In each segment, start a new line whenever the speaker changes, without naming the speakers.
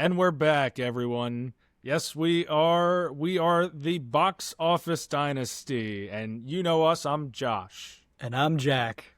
And we're back, everyone. Yes, we are. We are the Box Office Dynasty. And you know us, I'm Josh.
And I'm Jack.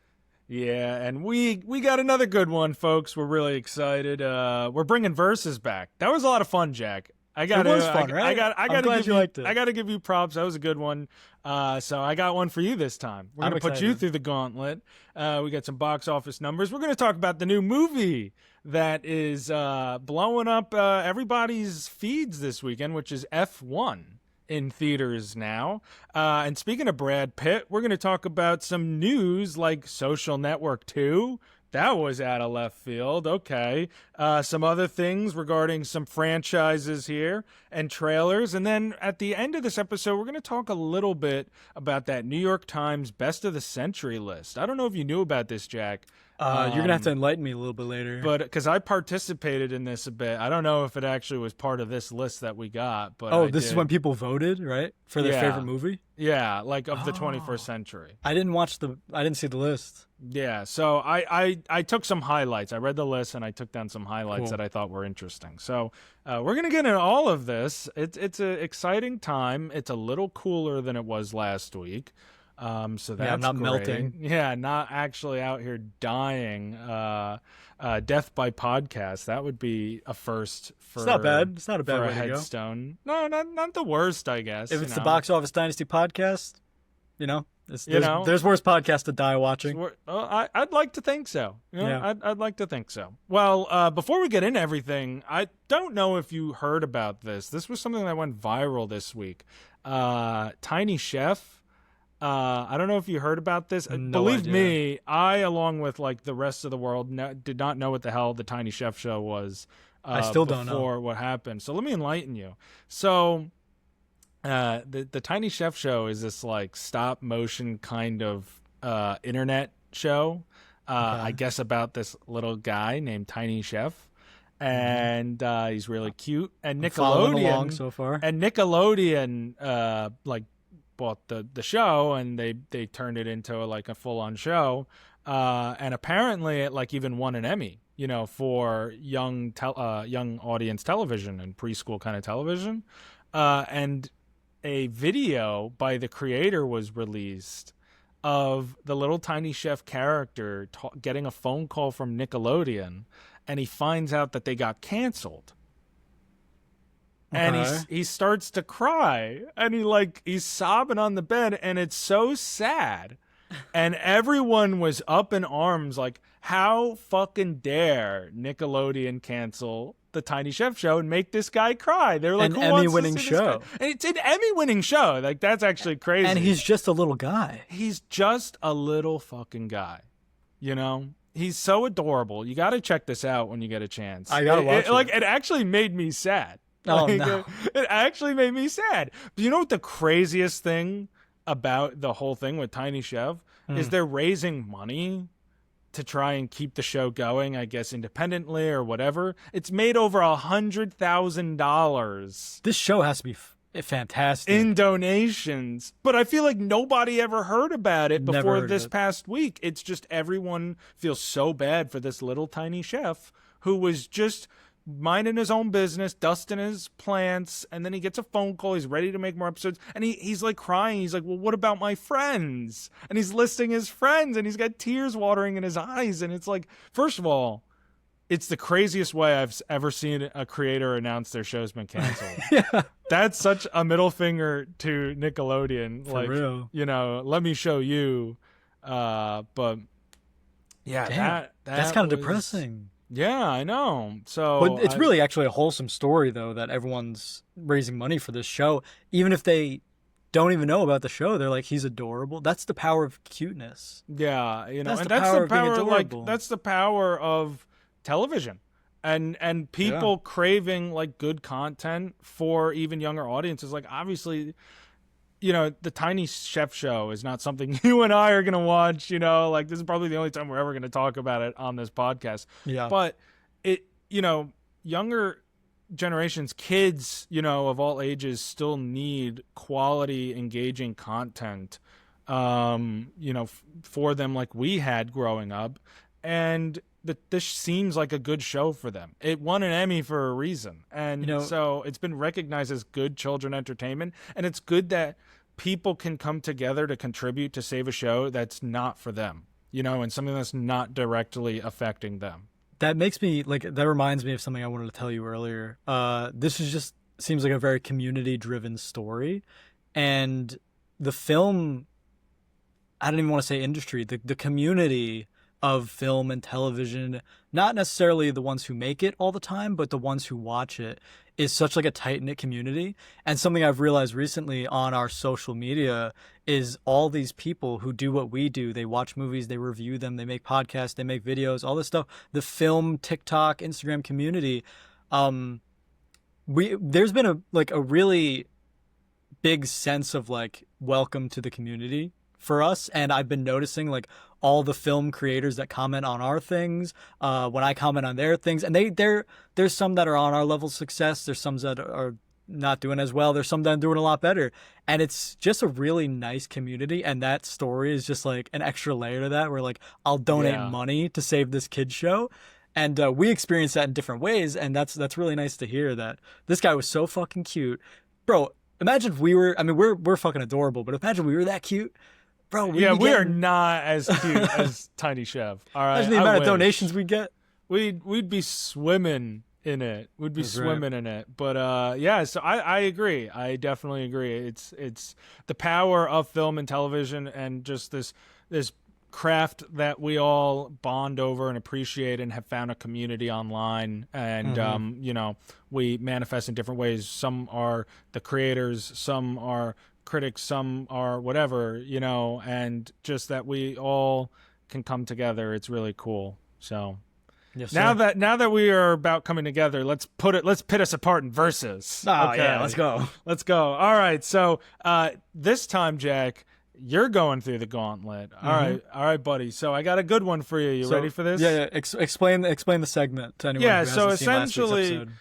Yeah, and we got another good one, folks. We're really excited. We're bringing Versus back. That was a lot of fun, Jack.
It was fun, right?
I'm
glad you liked it.
I gotta give you props. That was a good one. So I got one for you this time. We're gonna put you through the gauntlet. We got some box office numbers. We're gonna talk about the new movie that is blowing up everybody's feeds this weekend, which is F1 in theaters now. And speaking of Brad Pitt, we're gonna talk about some news like Social Network 2. That was out of left field. Okay. Some other things regarding some franchises here and trailers. And then at the end of this episode, we're going to talk a little bit about that New York Times Best of the Century list. I don't know if you knew about this, Jack.
You're going to have to enlighten me a little bit later.
But because I participated in this a bit. I don't know if it actually was part of this list that we got. But
this is when people voted, right? For their favorite movie?
Yeah, like of the 21st century.
I didn't see the list.
Yeah, so I took some highlights. I read the list and I took down some highlights that I thought were interesting. So we're going to get into all of this. It's an exciting time. It's a little cooler than it was last week. So that's
I'm not
great.
melting.
Yeah, not actually out here dying. Death by podcast. That would be a first for.
It's not bad. It's not a bad way to go.
Headstone. No, not the worst, I guess.
If it's the Box Office Dynasty podcast, there's worse podcasts to die watching.
I'd like to think so. I'd like to think so. Well, before we get into everything, I don't know if you heard about this. This was something that went viral this week. Tiny Chef. I don't know if you heard about this.
No
Believe
idea.
me, I, along with like the rest of the world, did not know what the hell the Tiny Chef show was.
I still don't know
before what happened. So let me enlighten you. So, the Tiny Chef show is this like stop motion kind of internet show. I guess about this little guy named Tiny Chef. And he's really cute. And
Following along so far.
And Nickelodeon bought the show and they turned it into a full-on show, and apparently it even won an Emmy, for young audience television and preschool kind of television, and a video by the creator was released of the little Tiny Chef character getting a phone call from Nickelodeon, and he finds out that they got canceled. And he starts to cry, and he's sobbing on the bed, and it's so sad. And everyone was up in arms, like, how fucking dare Nickelodeon cancel the Tiny Chef show and make this guy cry? They're like,
an Emmy-winning show.
And it's an Emmy-winning show. Like, that's actually crazy.
And he's just a little guy.
He's just a little fucking guy, He's so adorable. You got to check this out when you get a chance.
I got to watch it.
It actually made me sad.
Oh, no.
It actually made me sad. But you know what the craziest thing about the whole thing with Tiny Chef is? They're raising money to try and keep the show going, I guess, independently or whatever. It's made over $100,000.
This show has to be fantastic.
In donations. But I feel like nobody ever heard about it before this past week. It's just everyone feels so bad for this little Tiny Chef who was just minding his own business, dusting his plants, and then he gets a phone call. He's ready to make more episodes, and he's like crying. He's like, well, what about my friends? And he's listing his friends, and he's got tears watering in his eyes. And it's like, first of all, it's the craziest way I've ever seen a creator announce their show's been canceled.
Yeah.
That's such a middle finger to Nickelodeon.
For real.
Let me show you. But yeah,
damn, that's kind of depressing.
Yeah, I know. So,
but it's really actually a wholesome story, though, that everyone's raising money for this show. Even if they don't even know about the show, they're like, he's adorable. That's the power of cuteness.
Yeah,
that's
and
the
that's
power
the
of being
power,
adorable.
that's the power of television, and people craving good content for even younger audiences. Like, obviously, the Tiny Chef show is not something you and I are going to watch, this is probably the only time we're ever going to talk about it on this podcast.
Yeah.
But younger generations, kids, of all ages still need quality, engaging content, for them like we had growing up. And this seems like a good show for them. It won an Emmy for a reason. And so it's been recognized as good children entertainment. And it's good that people can come together to contribute to save a show that's not for them, and something that's not directly affecting them.
That makes me that reminds me of something I wanted to tell you earlier. This is just seems like a very community driven story. And the film, I don't even want to say industry, the community of film and television, not necessarily the ones who make it all the time, but the ones who watch it, is such like a tight-knit community. And something I've realized recently on our social media is all these people who do what we do. They watch movies, they review them, they make podcasts, they make videos, all this stuff. The film, TikTok, Instagram community, there's been a really big sense of like welcome to the community for us. And I've been noticing like all the film creators that comment on our things, when I comment on their things, and there's some that are on our level of success. There's some that are not doing as well. There's some that are doing a lot better. And it's just a really nice community. And that story is just like an extra layer to that, where like, I'll donate money to save this kid's show. And we experience that in different ways. And that's really nice to hear that this guy was so fucking cute. Bro, imagine if we're fucking adorable, but imagine we were that cute. Bro,
we are not as cute as Tiny Chef. All right,
imagine the amount of donations we get.
We'd be swimming in it. We'd be swimming in it. But so I agree. I definitely agree. It's the power of film and television, and just this craft that we all bond over and appreciate, and have found a community online. And we manifest in different ways. Some are the creators, some are critics, some are whatever, and just that we all can come together. It's really cool. So yes, now that we are about coming together, let's pit us apart in verses.
Oh, okay. Yeah, let's go.
All right. So this time, Jack, you're going through the gauntlet. All right, buddy. So I got a good one for you. You ready for this?
Yeah. Explain the segment to anyone who hasn't seen last week's episode.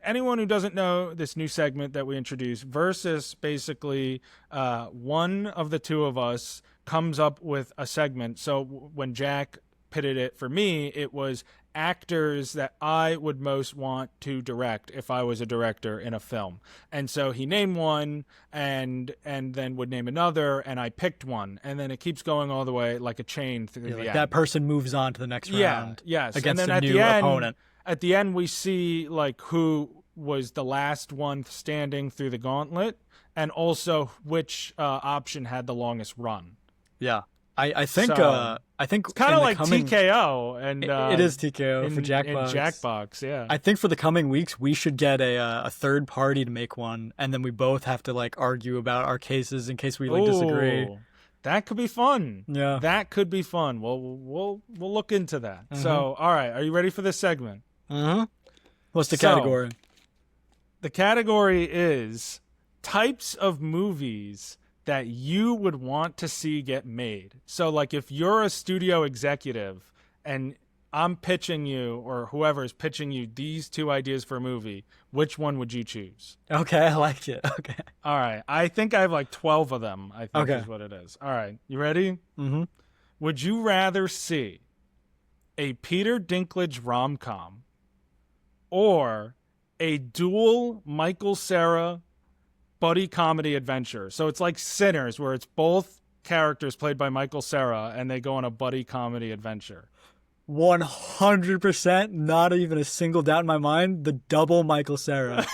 Anyone who doesn't know this new segment that we introduced, versus basically one of the two of us comes up with a segment. So when Jack pitted it for me, it was actors that I would most want to direct if I was a director in a film. And so he named one and then would name another, and I picked one, and then it keeps going all the way like a chain through the end.
That person moves on to the next round.
Yes.
Against
and then
a new opponent.
At the end, we see like who was the last one standing through the gauntlet, and also which option had the longest run.
Yeah, I think it's
kind of like TKO, and
it is TKO for Jackbox.
Jackbox, yeah.
I think for the coming weeks, we should get a third party to make one, and then we both have to like argue about our cases in case we disagree.
That could be fun.
Yeah,
that could be fun. We'll look into that. So, all right, are you ready for this segment?
What's the category?
The category is types of movies that you would want to see get made. So like if you're a studio executive and I'm pitching you, or whoever is pitching you, these two ideas for a movie, which one would you choose?
Okay, I like it. Okay.
All right. I think I have like 12 of them, I think is what it is. All right. You ready?
Mm-hmm.
Would you rather see a Peter Dinklage rom-com or a dual Michael Cera buddy comedy adventure? So it's like Sinners, where it's both characters played by Michael Cera, and they go on a buddy comedy adventure.
100%, not even a single doubt in my mind, the double Michael Cera.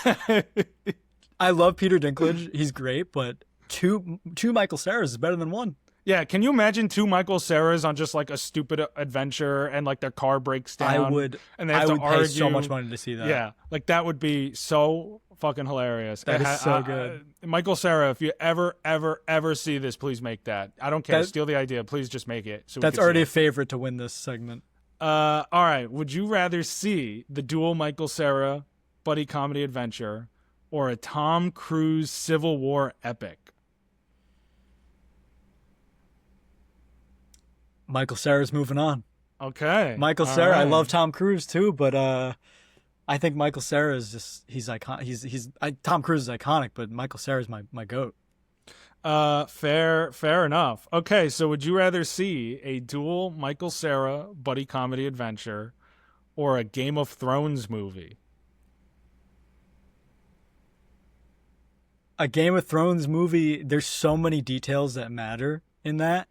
I love Peter Dinklage. He's great, but two Michael Ceras is better than one.
Yeah, can you imagine two Michael Ceras on just like a stupid adventure, and like their car breaks down?
I would.
And they have to argue.
Pay so much money to see that.
Yeah, like that would be so fucking hilarious.
That is so good.
Michael Cera, if you ever see this, please make that. I don't care. Steal the idea. Please just make it. So
that's already a favorite to win this segment.
All right. Would you rather see the dual Michael Cera buddy comedy adventure or a Tom Cruise Civil War epic?
Michael Cera's moving on.
Okay.
Michael Cera. Right. I love Tom Cruise too, but I think Michael Cera is just he's iconic. Tom Cruise is iconic, but Michael Cera is my goat.
Fair enough. Okay, so would you rather see a dual Michael Cera buddy comedy adventure or a Game of Thrones movie?
A Game of Thrones movie, there's so many details that matter in that.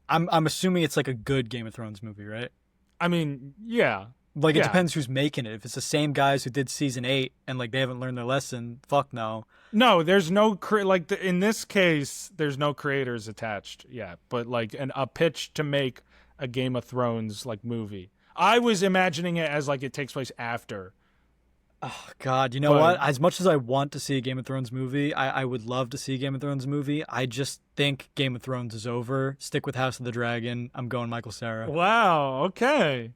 I'm assuming it's like a good Game of Thrones movie, right?
I mean, yeah.
Like, it
Yeah.
depends who's making it. If it's the same guys who did season 8 and like they haven't learned their lesson, fuck no.
No, there's no in this case, there's no creators attached yet, but like a pitch to make a Game of Thrones like movie. I was imagining it as like it takes place after.
Oh God, you know what? As much as I want to see a Game of Thrones movie, I would love to see a Game of Thrones movie. I just think Game of Thrones is over. Stick with House of the Dragon. I'm going Michael Cera.
Wow. Okay.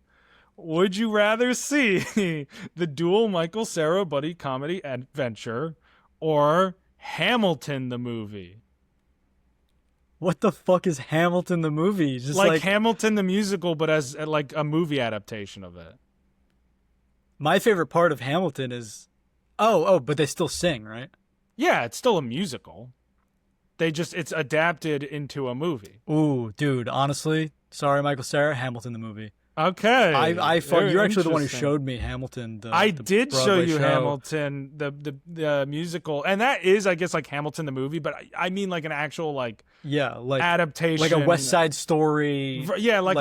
Would you rather see the dual Michael Cera buddy comedy adventure or Hamilton the movie?
What the fuck is Hamilton the movie? Just
like Hamilton the musical, but as like a movie adaptation of it.
My favorite part of Hamilton is, but they still sing, right?
Yeah, it's still a musical. It's adapted into a movie.
Ooh, dude, honestly, sorry, Michael Cera, Hamilton the movie.
Okay,
you're actually the one who showed me Hamilton.
I did show you
show.
Hamilton, the musical, and that is, I guess, like Hamilton the movie, but I mean like an actual like adaptation,
like a West Side Story.
Yeah, like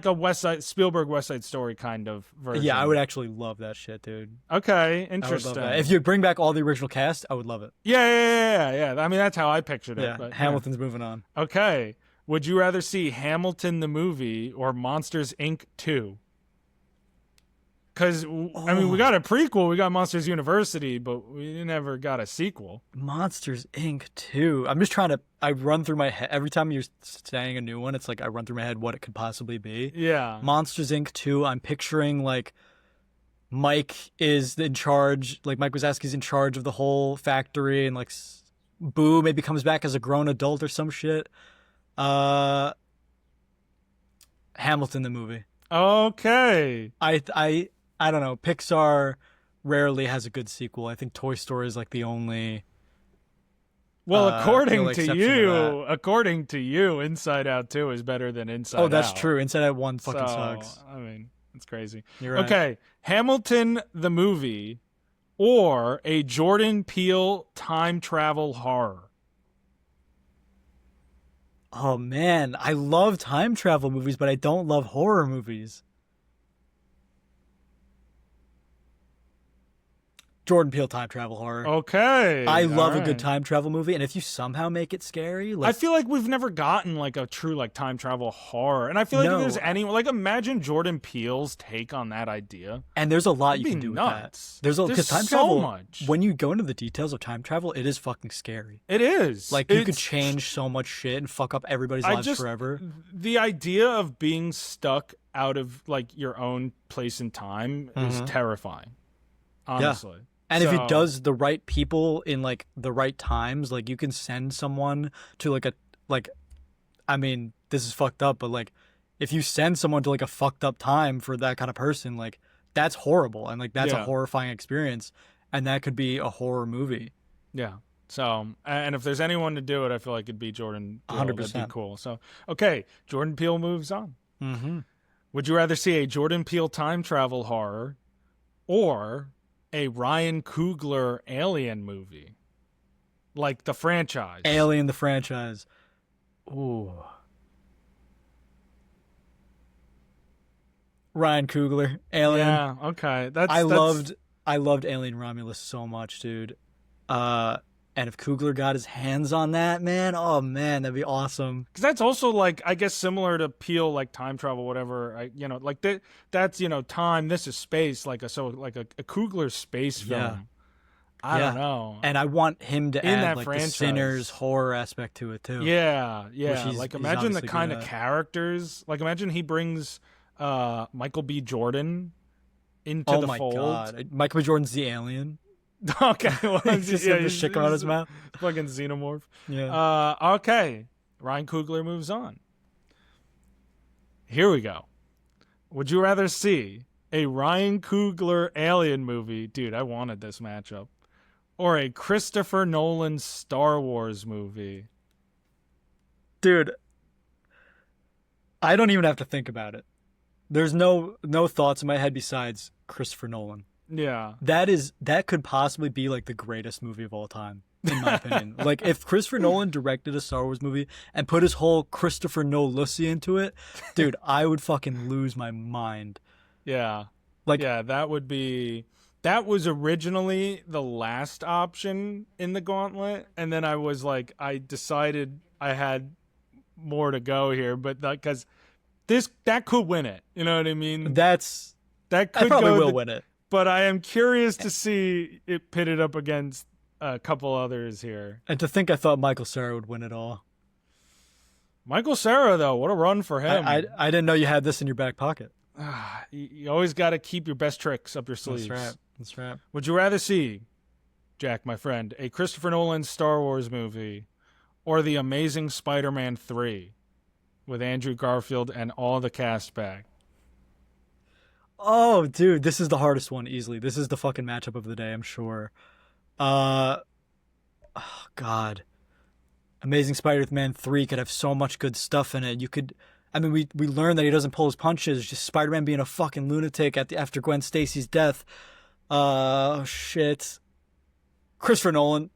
a West Side Spielberg West Side Story kind of version.
Yeah, I would actually love that shit, dude.
Okay, interesting.
If you bring back all the original cast, I would love it.
Yeah. I mean, that's how I pictured it.
Yeah,
but,
Hamilton's moving on.
Okay. Would you rather see Hamilton the movie or Monsters, Inc. 2? Because, I mean, we got a prequel. We got Monsters University, but we never got a sequel.
Monsters, Inc. 2. I'm just trying to... I run through my head... Every time you're saying a new one, it's like I run through my head what it could possibly be.
Yeah.
Monsters, Inc. 2, I'm picturing, like, Mike is in charge. Like, Mike Wazowski's in charge of the whole factory, and, like, Boo maybe comes back as a grown adult or some shit. Hamilton the movie.
Okay.
I don't know. Pixar rarely has a good sequel. I think Toy Story is like the only.
Well, according to you, Inside Out 2 is better than Inside Out.
Oh, that's true. Inside Out 1 fucking sucks.
I mean, it's crazy.
You're right.
Okay, Hamilton the movie or a Jordan Peele time travel horror?
Oh man, I love time travel movies, but I don't love horror movies. Jordan Peele time travel horror.
Okay.
I love a good time travel movie, and if you somehow make it scary, like,
I feel like we've never gotten like a true like time travel horror, and I feel like if there's any like imagine Jordan Peele's take on that idea.
And there's a lot you can do
nuts.
with that. There's
time
so travel,
much.
When you go into the details of time travel, it is fucking scary.
It is.
Like you could change so much shit and fuck up everybody's lives forever.
The idea of being stuck out of like your own place in time is terrifying. Honestly.
Yeah. And if it does the right people in like the right times, like you can send someone to I mean, this is fucked up, but like if you send someone to like a fucked up time for that kind of person, like that's horrible. And like that's a horrifying experience. And that could be a horror movie.
Yeah. So, and if there's anyone to do it, I feel like it'd be Jordan Peele.
100%.
That'd be cool. So, okay, Jordan Peele moves on.
Mm-hmm.
Would you rather see a Jordan Peele time travel horror or a Ryan Coogler Alien movie? Like the franchise.
Alien the franchise. Ooh. Ryan Coogler, Alien.
Yeah, okay.
I loved Alien Romulus so much, dude. And if Coogler got his hands on that, man, oh man, that'd be awesome.
Because that's also like, I guess, similar to Peele, like time travel, whatever. Like that's time. This is space, like a Coogler space film.
Yeah.
I don't know.
And I want him to add like
franchise.
the Sinners horror aspect to it too.
Yeah. Like imagine the kind of
good at.
characters. Like imagine he brings Michael B. Jordan into the fold.
Oh my god, Michael B. Jordan's the alien.
Okay, well,
he's just shit coming out of his mouth.
Fucking xenomorph.
Yeah.
Okay, Ryan Coogler moves on. Here we go. Would you rather see a Ryan Coogler Alien movie? Dude, I wanted this matchup. or a Christopher Nolan Star Wars movie?
Dude, I don't even have to think about it. There's no thoughts in my head besides Christopher Nolan.
Yeah.
That could possibly be like the greatest movie of all time, in my opinion. Like if Christopher Nolan directed a Star Wars movie and put his whole Christopher Nolan into it, dude, I would fucking lose my mind.
Yeah.
Like,
yeah, that was originally the last option in the gauntlet, and then I decided I had more to go here, but because that could win it. You know what I mean?
that
could
probably will win it.
But I am curious to see it pitted up against a couple others here.
And to think I thought Michael Cera would win it all.
Michael Cera, though, what a run for him.
I didn't know you had this in your back pocket.
You always got to keep your best tricks up your sleeves.
That's right.
Would you rather see, Jack, my friend, a Christopher Nolan Star Wars movie or The Amazing Spider-Man 3 with Andrew Garfield and all the cast back?
Oh, dude, this is the hardest one easily. This is the fucking matchup of the day, I'm sure. Oh, God. Amazing Spider-Man 3 could have so much good stuff in it. We learned that he doesn't pull his punches. Just Spider-Man being a fucking lunatic after Gwen Stacy's death. Oh, shit. Christopher Nolan.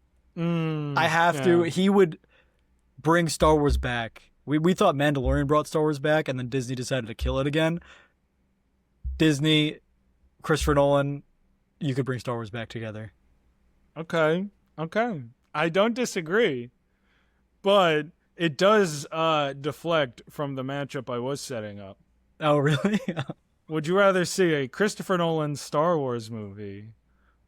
I have to. He would bring Star Wars back. We thought Mandalorian brought Star Wars back, and then Disney decided to kill it again. Disney, Christopher Nolan, you could bring Star Wars back together.
Okay. I don't disagree. But it does deflect from the matchup I was setting up.
Oh, really?
Would you rather see a Christopher Nolan Star Wars movie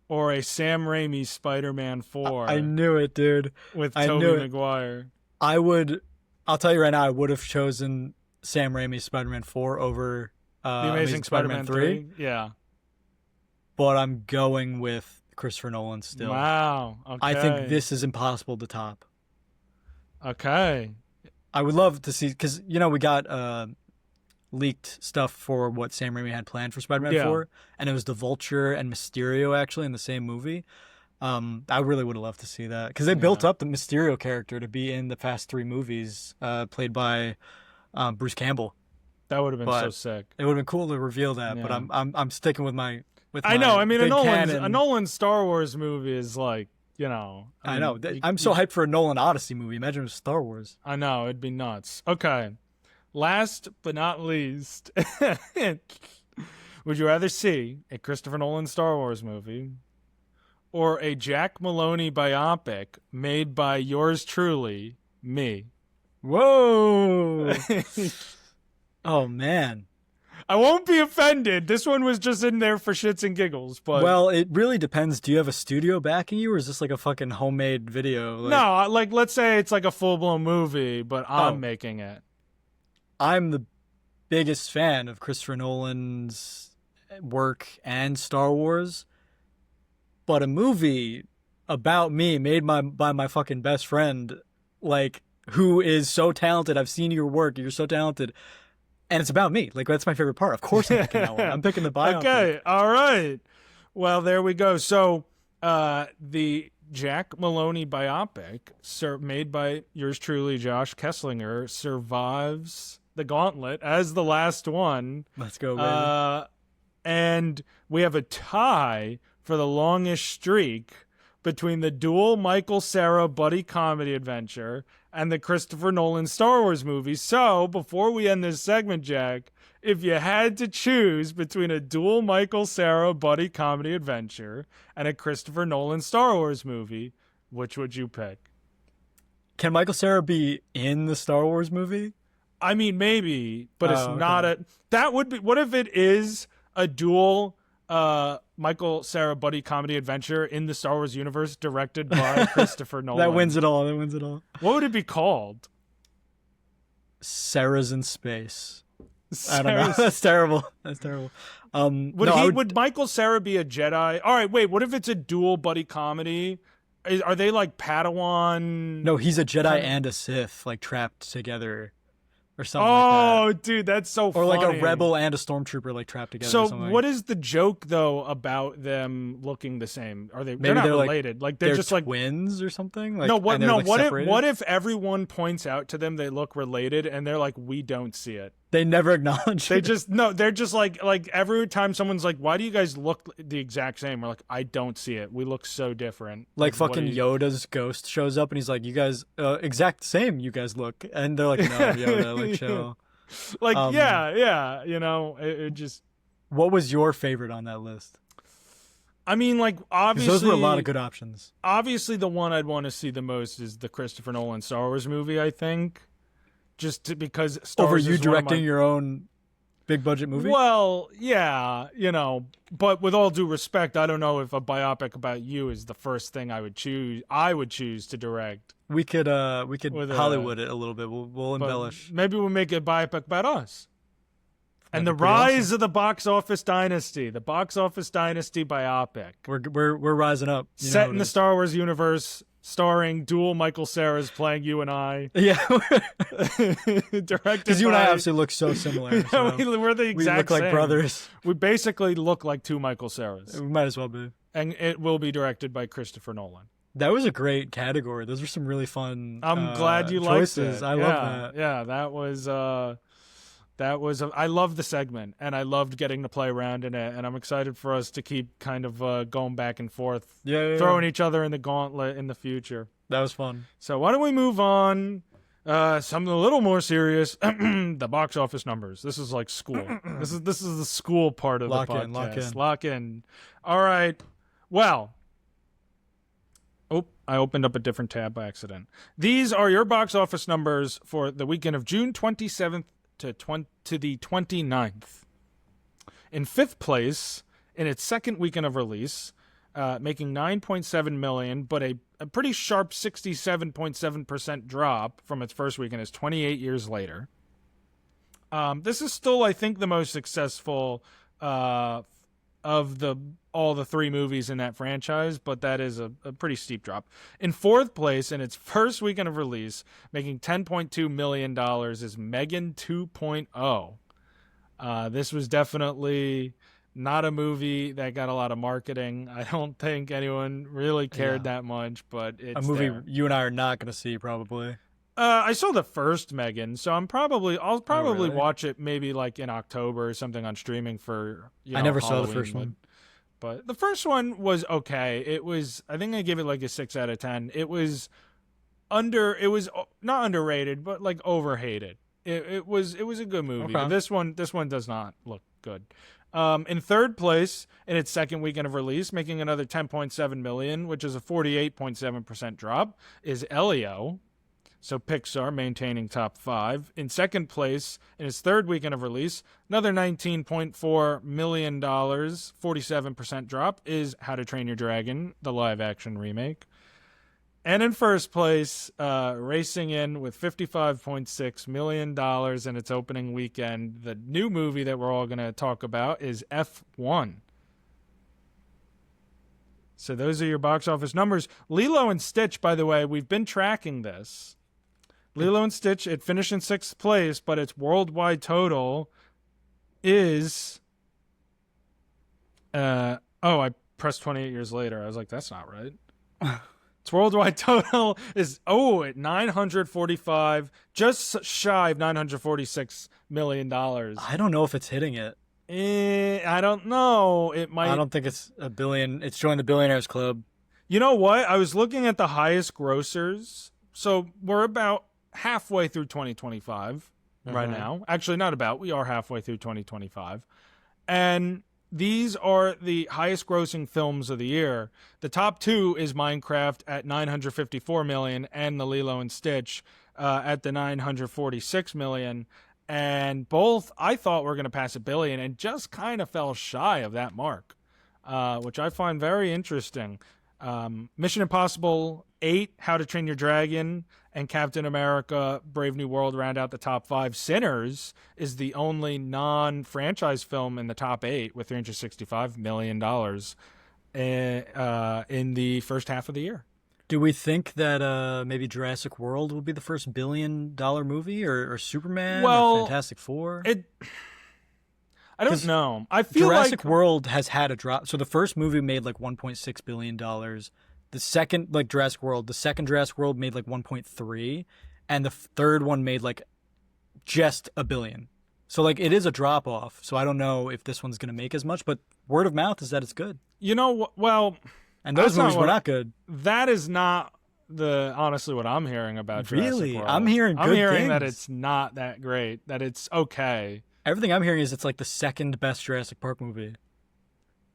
or a Sam Raimi Spider-Man 4?
I knew it, dude.
With Tobey Maguire.
I'll tell you right now, I would have chosen Sam Raimi's Spider-Man 4 over
The Amazing Spider-Man 3. Yeah.
But I'm going with Christopher Nolan still.
Wow. Okay.
I think this is impossible to top.
Okay.
I would love to see, because, we got leaked stuff for what Sam Raimi had planned for Spider-Man 4, and it was the Vulture and Mysterio actually in the same movie. I really would have loved to see that, because they built up the Mysterio character to be in the Fast 3 movies, played by Bruce Campbell.
That would have been so sick.
It would have been cool to reveal that, but I'm sticking with my.
I know. I mean, a Nolan Star Wars movie is like.
I know. I'm so hyped for a Nolan Odyssey movie. Imagine it was Star Wars.
I know. It'd be nuts. Okay. Last but not least, would you rather see a Christopher Nolan Star Wars movie or a Jack Maloney biopic made by yours truly, me?
Whoa. Oh, man.
I won't be offended. This one was just in there for shits and giggles. But
well, it really depends. Do you have a studio backing you, or is this like a fucking homemade video?
No, let's say it's like a full-blown movie, but I'm making it.
I'm the biggest fan of Christopher Nolan's work and Star Wars, but a movie about me made by my fucking best friend, who is so talented. I've seen your work. You're so talented. And it's about me. That's my favorite part. Of course I'm picking that one. I'm picking the biopic.
Okay, all right. Well, there we go. So the Jack Maloney biopic, made by yours truly, Josh Kesslinger, survives the gauntlet as the last one.
Let's go, baby.
And we have a tie for the longest streak between the dual Michael Cera buddy comedy adventure and the Christopher Nolan Star Wars movie. So, before we end this segment, Jack, if you had to choose between a dual Michael Cera buddy comedy adventure and a Christopher Nolan Star Wars movie, which would you pick?
Can Michael Cera be in the Star Wars movie?
I mean, maybe, but it's not a... That would be... What if it is a dual Michael Cera buddy comedy adventure in the Star Wars universe directed by Christopher Nolan?
That wins it all.
What would it be called?
Cera's in Space. I don't know. That's terrible.
Would Michael Cera be a Jedi? All right, wait. What if it's a dual buddy comedy? Are they like Padawan?
No, he's a Jedi and a Sith, trapped together. or something like that.
Oh, dude, that's so
Or
funny.
like a rebel and a stormtrooper like trapped together.
So
or something.
what is the joke though about them looking the same? Are they?
Maybe
They're not
they're
related. Like they're just like
twins or something. Like,
no. What?
and they're,
No.
like,
What if?
separated?
What if everyone points out to them they look related and they're like, we don't see it.
They never acknowledge
They
it.
just no. They're just like every time someone's like, why do you guys look the exact same? We're like, I don't see it. We look so different.
Like
what
fucking
are you-
Yoda's ghost shows up and he's like, you guys exact same you guys look, and they're like, no, Yoda, like chill.
Like yeah. You know, it just.
What was your favorite on that list?
I mean, like
'Cause
obviously
those were a lot of good options.
Obviously, the one I'd want to see the most is the Christopher Nolan Star Wars movie. I think, because Star
Over
Wars
you
is one of
directing
my-
your own big budget movie?
Well, yeah, you know, but with all due respect, I don't know if a biopic about you is the first thing I would choose. I would choose to direct.
We could
With,
Hollywood it a little bit. We'll
But
embellish.
maybe we'll make a biopic about us. And the
That'd be pretty
rise
awesome.
of the box office dynasty, the box office dynasty biopic,
We're rising up. You know
set
how
in
it
the
is.
Star Wars universe, starring dual Michael Cera's playing you and I.
Yeah,
Directed
because you and I
by-
obviously look so similar. So
we're the
we
exact
look like
same.
brothers.
We basically look like two Michael Ceras.
We might as well be.
And it will be directed by Christopher Nolan.
That was a great category. Those were some really fun.
I'm glad you
choices.
liked it.
I love that.
Yeah, that was. I loved the segment, and I loved getting to play around in it. And I'm excited for us to keep kind of going back and forth,
Yeah.
throwing each other in the gauntlet in the future.
That was fun.
So why don't we move on? Something a little more serious. The box office numbers. This is like school. This is the school part of the podcast. Lock in. All right. Well. Oh, I opened up a different tab by accident. These are your box office numbers for the weekend of June 27th to the 29th. In fifth place, in its second weekend of release, making $9.7 million, but a pretty sharp 67.7% drop from its first weekend, is 28 Years Later. This is still, I think, the most successful of all the three movies in that franchise, but that is a pretty steep drop. In fourth place, in its first weekend of release, making $10.2 million, is Megan 2.0. This was definitely not a movie that got a lot of marketing. I don't think anyone really cared that much, but it's
a movie
there.
you and I are not going to see probably.
I saw the first Megan, so I'll probably
really?
watch it maybe like in October or something on streaming for.
I never saw the
Halloween,
first one.
but the first one was okay. It was, I think I gave it like a 6 out of 10. It was not underrated, but like overhated. It was a good movie.
Okay.
But this one does not look good. In third place in its second weekend of release, making another $10.7 million, which is a 48.7% drop, is Elio. So Pixar maintaining top 5. In second place, in its third weekend of release, another $19.4 million, 47% drop, is How to Train Your Dragon, the live-action remake. And in first place, racing in with $55.6 million in its opening weekend, the new movie that we're all going to talk about is F1. So those are your box office numbers. Lilo and Stitch, by the way, we've been tracking this. Lilo and Stitch, it finished in 6th place, but its worldwide total is... I pressed 28 Years Later. I was like, that's not right. Its worldwide total is, at 945, just shy of $946 million.
I don't know if it's hitting it.
I don't know. It might...
I don't think it's a billion. It's joined the Billionaires Club.
You know what? I was looking at the highest grossers. So we're about halfway through 2025 right now. Actually, not about. We are halfway through 2025. And these are the highest grossing films of the year. The top two is Minecraft at $954 million and the Lilo and Stitch at the $946 million. And both I thought were going to pass $1 billion and just kind of fell shy of that mark, which I find very interesting. Mission Impossible 8, How to Train Your Dragon, and Captain America Brave New World round out the top 5. Sinners is the only non-franchise film in the top 8 with $365 million in the first half of the year.
Do we think that maybe Jurassic World will be the first $1 billion movie, or Superman, or Fantastic Four?
I don't know. I feel
Jurassic World has had a drop. So the first movie made like $1.6 billion. The second, like Jurassic World, the second Jurassic World made like 1.3, and the third one made like just $1 billion. So like it is a drop off. So I don't know if this one's gonna make as much, but word of mouth is that it's good.
And
those movies were not good.
That is not honestly what I'm hearing about Jurassic World.
I'm hearing things.
That it's not that great, that it's okay.
Everything I'm hearing is it's like the second best Jurassic Park movie.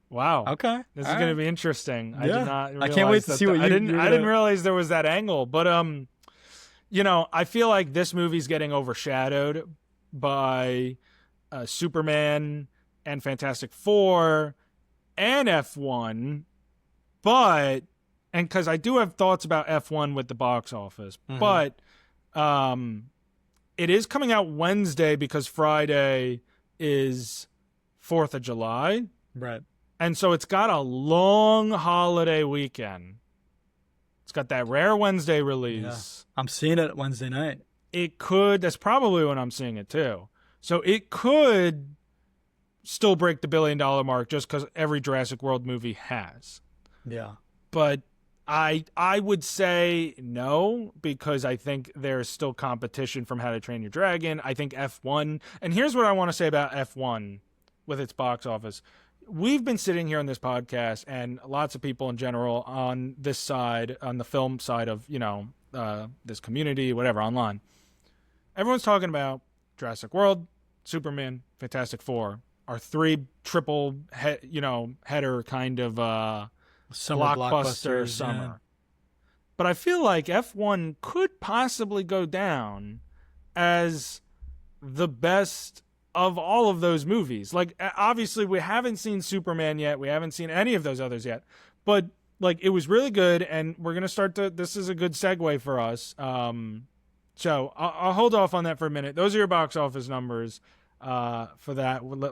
Wow.
Okay.
This is going to be interesting.
Yeah.
I did not realize
I can't wait to see what
I didn't realize there was that angle, but I feel like this movie's getting overshadowed by Superman and Fantastic Four and F1, and because I do have thoughts about F1 with the box office, but it is coming out Wednesday because Friday is 4th of July.
Right.
And so it's got a long holiday weekend. It's got that rare Wednesday release.
Yeah. I'm seeing it Wednesday night.
That's probably when I'm seeing it too. So it could still break the $1 billion mark just because every Jurassic World movie has.
Yeah.
But I would say no, because I think there's still competition from How to Train Your Dragon. I think F1, and here's what I want to say about F1 with its box office. We've been sitting here on this podcast, and lots of people in general on this side, on the film side of, this community, whatever, online. Everyone's talking about Jurassic World, Superman, Fantastic Four, our three triple, header kind of blockbuster summer. Yeah. But I feel like F1 could possibly go down as the best of all of those movies. Like, obviously we haven't seen Superman yet. We haven't seen any of those others yet. But like, it was really good, and we're going to this is a good segue for us. So I'll hold off on that for a minute. Those are your box office numbers for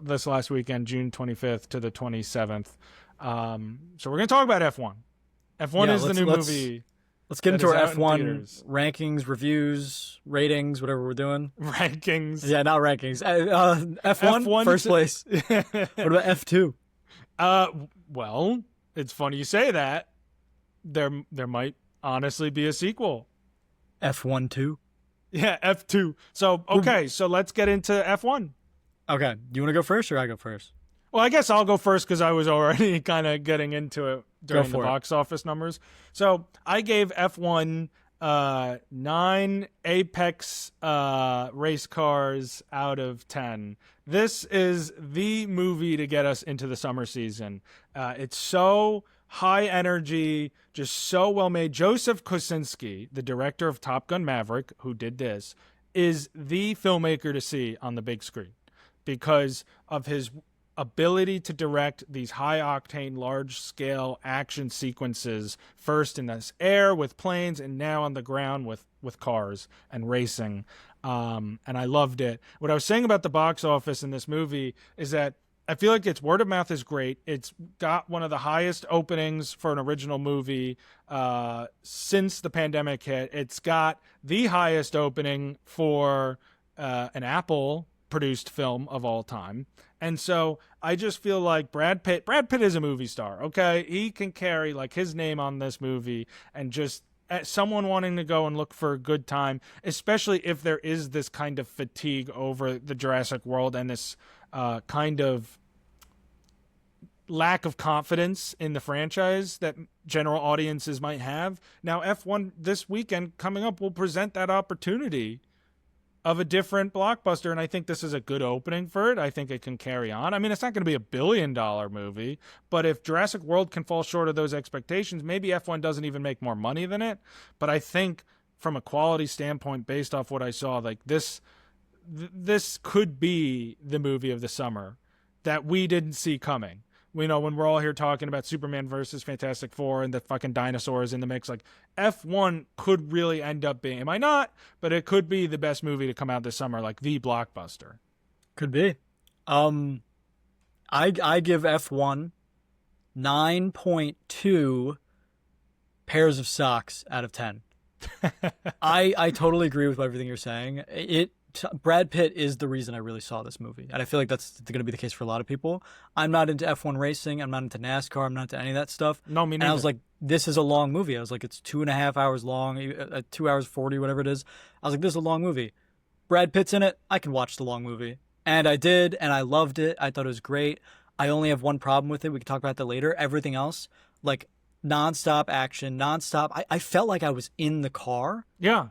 this last weekend, June 25th to the 27th. So we're going to talk about F1. F1 is the new movie.
Let's get into our F1 rankings, reviews, ratings, whatever we're doing.
Rankings.
Yeah, not rankings. F1 first place. What about F2?
Well, it's funny you say that. There might honestly be a sequel.
F1 2?
Yeah, F2. So, okay, so let's get into F1.
Okay. Do you want to go first or I go first?
Well, I guess I'll go first because I was already kind of getting into it during the box office numbers. So I gave F1 9 Apex race cars out of 10. This is the movie to get us into the summer season. It's so high energy, just so well made. Joseph Kosinski, the director of Top Gun Maverick, who did this, is the filmmaker to see on the big screen because of his ability to direct these high-octane, large-scale action sequences, first in the air with planes and now on the ground with cars and racing. And I loved it. What I was saying about the box office in this movie is that I feel like its word of mouth is great. It's got one of the highest openings for an original movie since the pandemic hit. It's got the highest opening for an Apple-produced film of all time. And so I just feel like Brad Pitt is a movie star, okay? He can carry like his name on this movie, and just someone wanting to go and look for a good time, especially if there is this kind of fatigue over the Jurassic World and this kind of lack of confidence in the franchise that general audiences might have. Now, F1 this weekend coming up will present that opportunity of a different blockbuster, and I think this is a good opening for it. I think it can carry on. I mean, it's not going to be $1 billion movie, but if Jurassic World can fall short of those expectations, maybe F1 doesn't even make more money than it. But I think from a quality standpoint, based off what I saw, like this could be the movie of the summer that we didn't see coming. We know when we're all here talking about Superman versus Fantastic Four and the fucking dinosaurs in the mix, like F1 could really end up being, it might not, but it could be the best movie to come out this summer, like the blockbuster.
Could be. I give F1 9.2 pairs of socks out of 10. I totally agree with everything you're saying. Brad Pitt is the reason I really saw this movie, and I feel like that's going to be the case for a lot of people. I'm not into F1 racing. I'm not into NASCAR. I'm not into any of that stuff.
No, me neither.
And I was like, this is a long movie. I was like, it's 2.5 hours long, 2 hours 40, whatever it is. I was like, this is a long movie. Brad Pitt's in it. I can watch the long movie. And I did, and I loved it. I thought it was great. I only have one problem with it. We can talk about that later. Everything else, like nonstop action, nonstop. I felt like I was in the car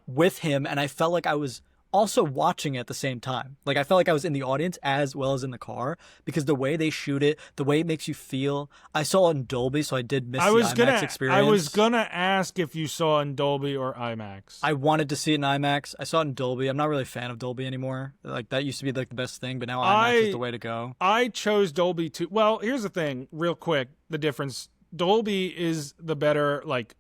with him, and I felt like I was also watching at the same time. Like, I felt like I was in the audience as well as in the car, because the way they shoot it, the way it makes you feel. I saw it in Dolby, so I did miss the IMAX experience.
I was gonna ask if you saw it in Dolby or IMAX.
I wanted to see it in IMAX. I saw it in Dolby. I'm not really a fan of Dolby anymore. Like, that used to be like the best thing, but now IMAX is the way to go.
I chose Dolby too. Well, here's the thing, real quick, the difference. Dolby is the better, like,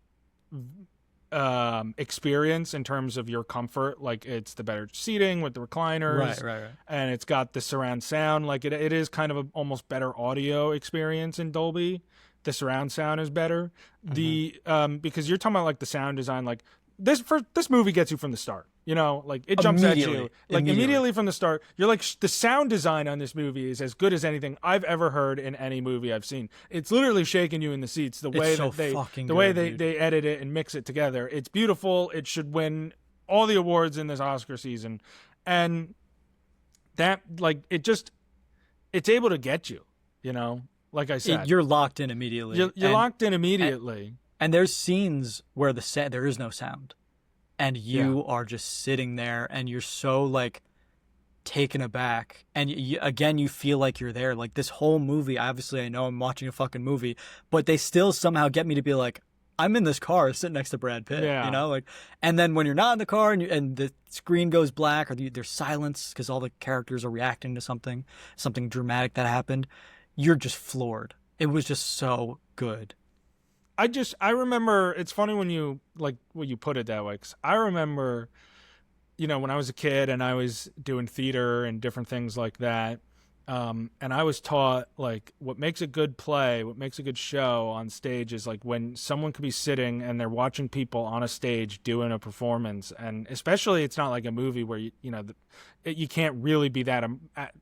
experience in terms of your comfort. Like, it's the better seating with the recliners,
right,
and it's got the surround sound. Like, it is kind of a almost better audio experience in Dolby. The surround sound is better. The because you're talking about like the sound design, like this movie gets you from the start. You know, like, it jumps at you like immediately from the start. You're like, the sound design on this movie is as good as anything I've ever heard in any movie I've seen. It's literally shaking you in the seats. The way they edit it and mix it together, it's beautiful. It should win all the awards in this Oscar season, and that, like, it's able to get you. You know, like I said,
you're locked in immediately.
You're locked in immediately.
And there's scenes where there is no sound. And you are just sitting there, and you're so, like, taken aback. And again, you feel like you're there. Like, this whole movie, obviously I know I'm watching a fucking movie, but they still somehow get me to be like, I'm in this car sitting next to Brad Pitt, you know? Like, and then when you're not in the car and the screen goes black, or there's silence because all the characters are reacting to something dramatic that happened, you're just floored. It was just so good.
I remember, it's funny when you put it that way, 'cause I remember, you know, when I was a kid and I was doing theater and different things like that, and I was taught, like, what makes a good play, what makes a good show on stage is, like, when someone could be sitting and they're watching people on a stage doing a performance. And especially, it's not like a movie where you can't really be that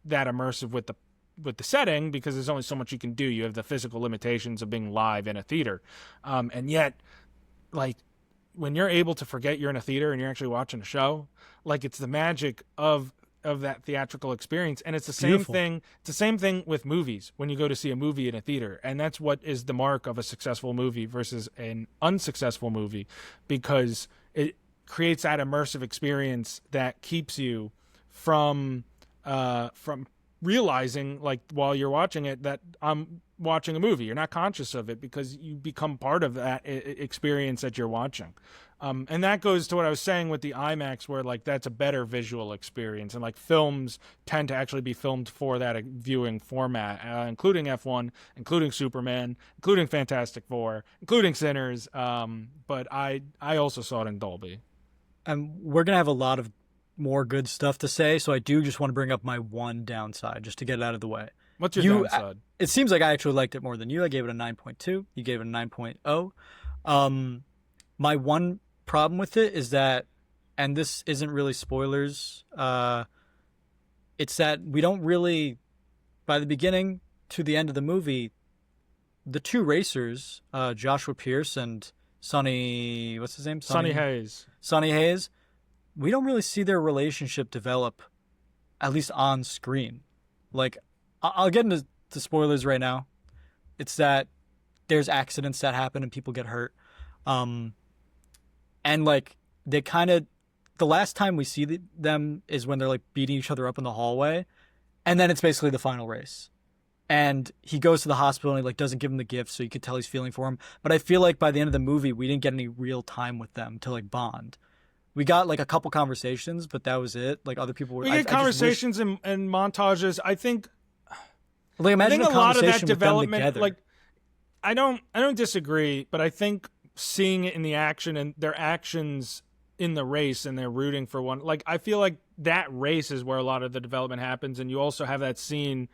immersive with the setting, because there's only so much you can do. You have the physical limitations of being live in a theater. And yet, like, when you're able to forget you're in a theater and you're actually watching a show, like, it's the magic of that theatrical experience. And it's the same thing. It's the same thing with movies when you go to see a movie in a theater. And that's what is the mark of a successful movie versus an unsuccessful movie, because it creates that immersive experience that keeps you from realizing, like, while you're watching it, that I'm watching a movie. You're not conscious of it because you become part of that experience that you're watching. And that goes to what I was saying with the IMAX, where, like, that's a better visual experience. And, like, films tend to actually be filmed for that viewing format, including F1, including Superman, including Fantastic Four, including Sinners. But I also saw it in Dolby.
And we're going to have a lot of more good stuff to say, so I do just want to bring up my one downside just to get it out of the way.
What's your downside?
It seems like I actually liked it more than you. I gave it a 9.2. You gave it a 9.0. My one problem with it is that, and this isn't really spoilers, it's that we don't really, by the beginning to the end of the movie, the two racers, Joshua Pierce and Sonny, what's his name?
Sonny Hayes.
Sonny Hayes. We don't really see their relationship develop, at least on screen. Like, I'll get into spoilers right now. It's that there's accidents that happen and people get hurt. And, like, they kind of, the last time we see them is when they're, like, beating each other up in the hallway. And then it's basically the final race. And he goes to the hospital and he, like, doesn't give him the gift, so you could tell he's feeling for him. But I feel like by the end of the movie, we didn't get any real time with them to, like, bond. We got, like, a couple conversations, but that was it. Like, other people were.
We get conversations and montages. I think.
Like, imagine
a lot of that
development.
Like, I don't disagree, but I think seeing it in the action and their actions in the race, and they're rooting for one. Like, I feel like that race is where a lot of the development happens, and you also have that scene.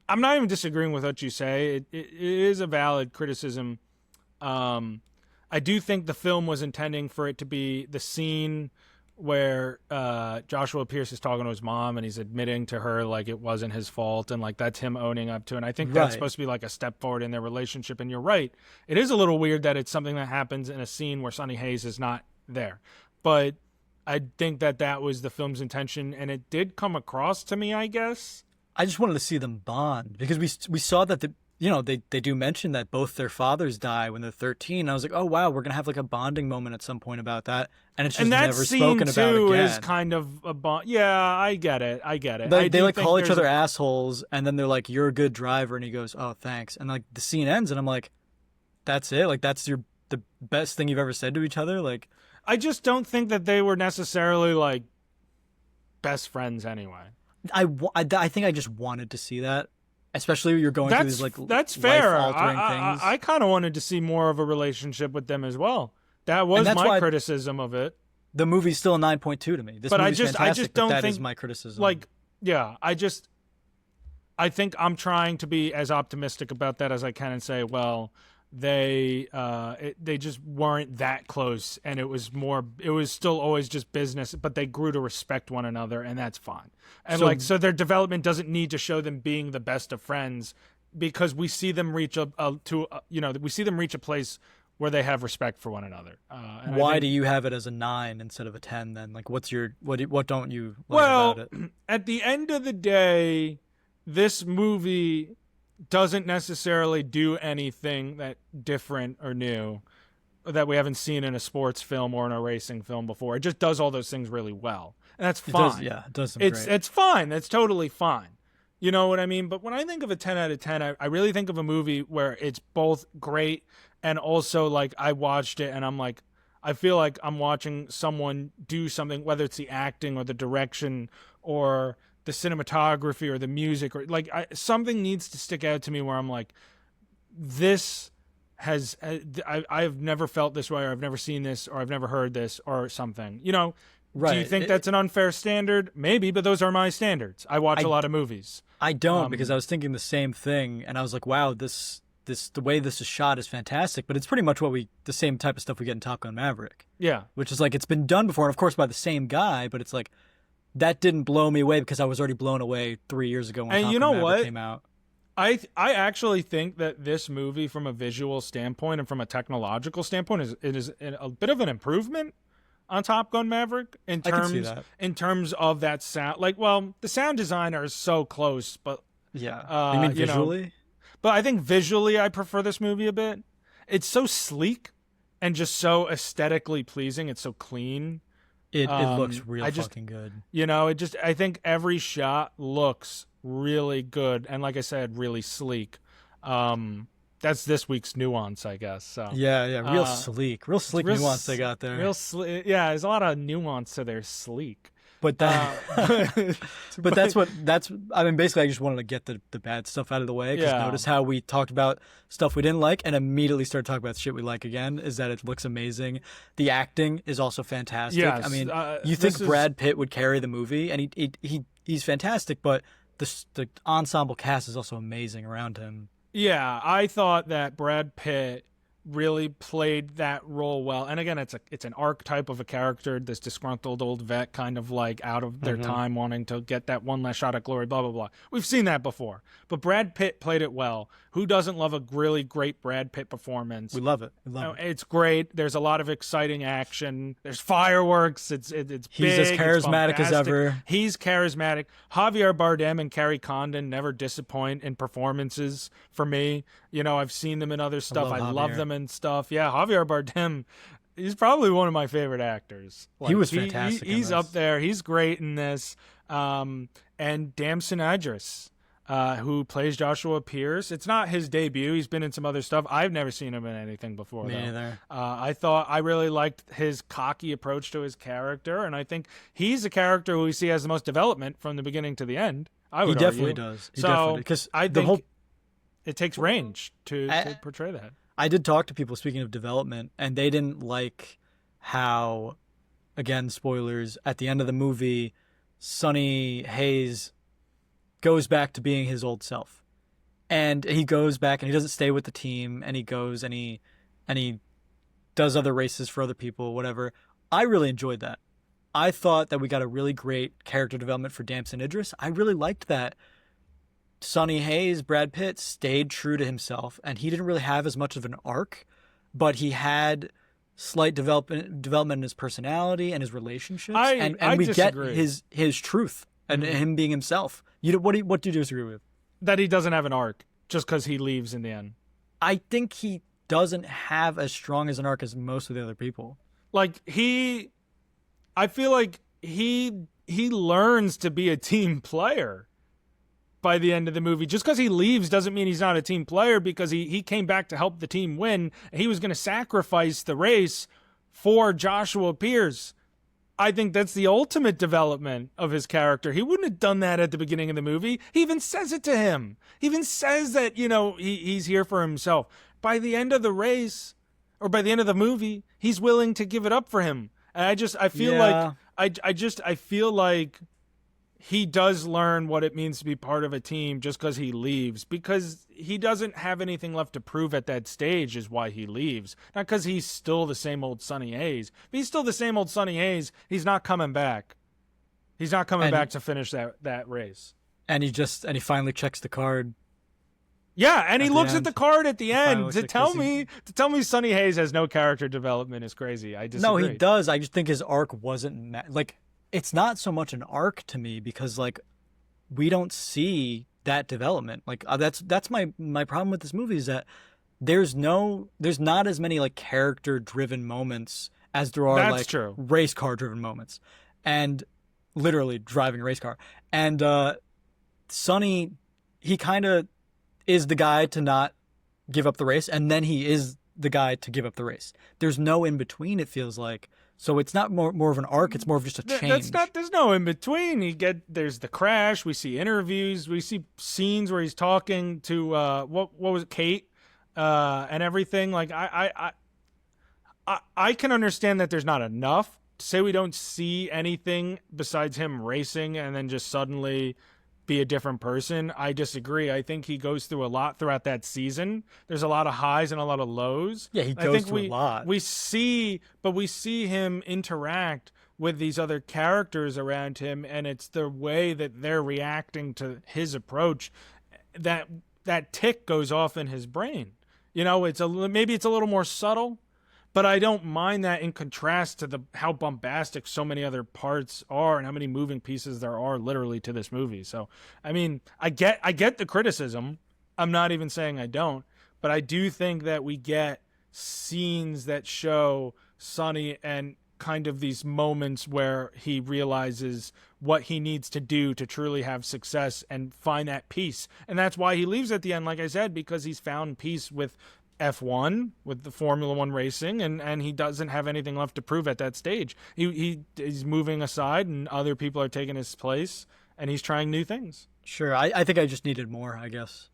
I'm not even disagreeing with what you say. It is a valid criticism. I do think the film was intending for it to be the scene where Joshua Pierce is talking to his mom and he's admitting to her like it wasn't his fault and like that's him owning up to it. And I think that's supposed to be like a step forward in their relationship. And you're right. It is a little weird that it's something that happens in a scene where Sonny Hayes is not there. But I think that was the film's intention, and it did come across to me, I guess.
I just wanted to see them bond because we saw that they do mention that both their fathers die when they're 13. I was like, oh wow, we're gonna have like a bonding moment at some point about that, and it's just never spoken about again.
Is kind of a bond. Yeah, I get it.
They like call each other assholes, and then they're like, "You're a good driver," and he goes, "Oh, thanks," and like the scene ends, and I'm like, "That's it? Like that's the best thing you've ever said to each other?" Like,
I just don't think that they were necessarily like best friends anyway.
I think I just wanted to see that. Especially you're going through these like
that's fair.
life-altering things.
I kind of wanted to see more of a relationship with them as well. That was my criticism of it.
The movie's still a 9.2 to me. This movie's fantastic,
I just don't
that
think
is my criticism.
Like, yeah, I think I'm trying to be as optimistic about that as I can and say, well, they just weren't that close, and it was still always just business, but they grew to respect one another, and that's fine. And so their development doesn't need to show them being the best of friends, because we see them reach we see them reach a place where they have respect for one another.
Why do you have it as a 9 instead of a 10 then? Like, what don't you like about it?
At the end of the day, this movie doesn't necessarily do anything that different or new that we haven't seen in a sports film or in a racing film before. It just does all those things really well, and that's fine.
It does.
It's fine. That's totally fine. You know what I mean? But when I think of a 10 out of 10, I really think of a movie where it's both great and also like I watched it and I'm like, I feel like I'm watching someone do something, whether it's the acting or the direction or the cinematography or the music, or like something needs to stick out to me where I'm like, this has I've never felt this way, or I've never seen this, or I've never heard this, or something. You know, right? Do you think that's an unfair standard? Maybe, but those are my standards. I watch a lot of movies.
I don't, because I was thinking the same thing, and I was like, wow, the way this is shot is fantastic, but it's pretty much the same type of stuff we get in Top Gun Maverick.
Yeah,
which is like it's been done before, and of course by the same guy, but it's like. That didn't blow me away because I was already blown away 3 years ago when Top Gun Maverick came out.
I actually think that this movie, from a visual standpoint and from a technological standpoint, is a bit of an improvement on Top Gun Maverick in terms of that sound. Like, well, the sound designer is so close, but
yeah, you mean visually?
But I think visually, I prefer this movie a bit. It's so sleek and just so aesthetically pleasing. It's so clean.
It looks fucking good.
You know, I think every shot looks really good, and like I said, really sleek. That's this week's nuance, I guess. So
yeah, real sleek nuance they got there.
Yeah, there's a lot of nuance to their sleek.
But basically I just wanted to get the bad stuff out of the way, because notice how we talked about stuff we didn't like and immediately started talking about shit we like again, is that it looks amazing. The acting is also fantastic.
Yes,
I mean, you think Brad Pitt would carry the movie, and he's fantastic, but the ensemble cast is also amazing around him.
Yeah, I thought that Brad Pitt really played that role well. And again, it's an archetype of a character, this disgruntled old vet, kind of like out of their time, wanting to get that one last shot at glory, blah, blah, blah. We've seen that before. But Brad Pitt played it well. Who doesn't love a really great Brad Pitt performance?
We love it.
It's great. There's a lot of exciting action. There's fireworks. It's big.
He's as charismatic as ever.
He's charismatic. Javier Bardem and Carrie Condon never disappoint in performances for me. You know, I've seen them in other stuff. I love them and stuff. Yeah, Javier Bardem, he's probably one of my favorite actors.
He was fantastic.
He's up there. He's great in this. And Damson Idris, who plays Joshua Pierce. It's not his debut. He's been in some other stuff. I've never seen him in anything before.
Me neither.
I really liked his cocky approach to his character, and I think he's a character who we see has the most development from the beginning to the end. He
definitely does.
Because I think it takes range to portray that.
I did talk to people, speaking of development, and they didn't like how, again, spoilers, at the end of the movie, Sonny Hayes goes back to being his old self. And he goes back and he doesn't stay with the team, and he goes and he does other races for other people, whatever. I really enjoyed that. I thought that we got a really great character development for Damson Idris. I really liked that Sonny Hayes, Brad Pitt, stayed true to himself, and he didn't really have as much of an arc, but he had slight development in his personality and his relationships, and we
disagree.
get his truth and him being himself. What do you disagree with?
That he doesn't have an arc just because he leaves in the end.
I think he doesn't have as strong as an arc as most of the other people.
Like I feel like he learns to be a team player by the end of the movie. Just because he leaves doesn't mean he's not a team player, because he came back to help the team win. And he was going to sacrifice the race for Joshua Pierce. I think that's the ultimate development of his character. He wouldn't have done that at the beginning of the movie. He even says it to him. He even says that, he's here for himself. By the end of the race, or by the end of the movie, he's willing to give it up for him. And I feel like he does learn what it means to be part of a team just because he leaves, because he doesn't have anything left to prove at that stage is why he leaves. Not because he's still the same old Sonny Hayes. If he's still the same old Sonny Hayes, he's not coming back. He's not coming back to finish that race.
And he finally checks the card.
Yeah, and he looks at the card at the end to tell me Sonny Hayes has no character development is crazy. I disagree.
No, he does. I just think his arc wasn't it's not so much an arc to me, because we don't see that development. That's my problem with this movie, is that there's not as many character driven moments as there are
true.
Race car driven moments, and literally driving a race car. And Sonny, he kind of is the guy to not give up the race, and then he is the guy to give up the race. There's no in between, it feels like. So it's not more of an arc, it's more of just a change.
There's no in between. There's the crash, we see interviews, we see scenes where he's talking to what was it, Kate, and everything. I can understand that there's not enough to say we don't see anything besides him racing and then just suddenly be a different person. I disagree. I think he goes through a lot throughout that season. There's a lot of highs and a lot of lows.
Yeah, he goes through a lot.
We see him interact with these other characters around him, and it's the way that they're reacting to his approach that tick goes off in his brain. Maybe it's a little more subtle, but I don't mind that in contrast to how bombastic so many other parts are and how many moving pieces there are literally to this movie. So, I mean, I get the criticism. I'm not even saying I don't, but I do think that we get scenes that show Sonny and kind of these moments where he realizes what he needs to do to truly have success and find that peace. And that's why he leaves at the end, like I said, because he's found peace with F1, with the Formula One racing, and he doesn't have anything left to prove at that stage. He's moving aside, and other people are taking his place, and he's trying new things.
Sure, I think I just needed more, I guess,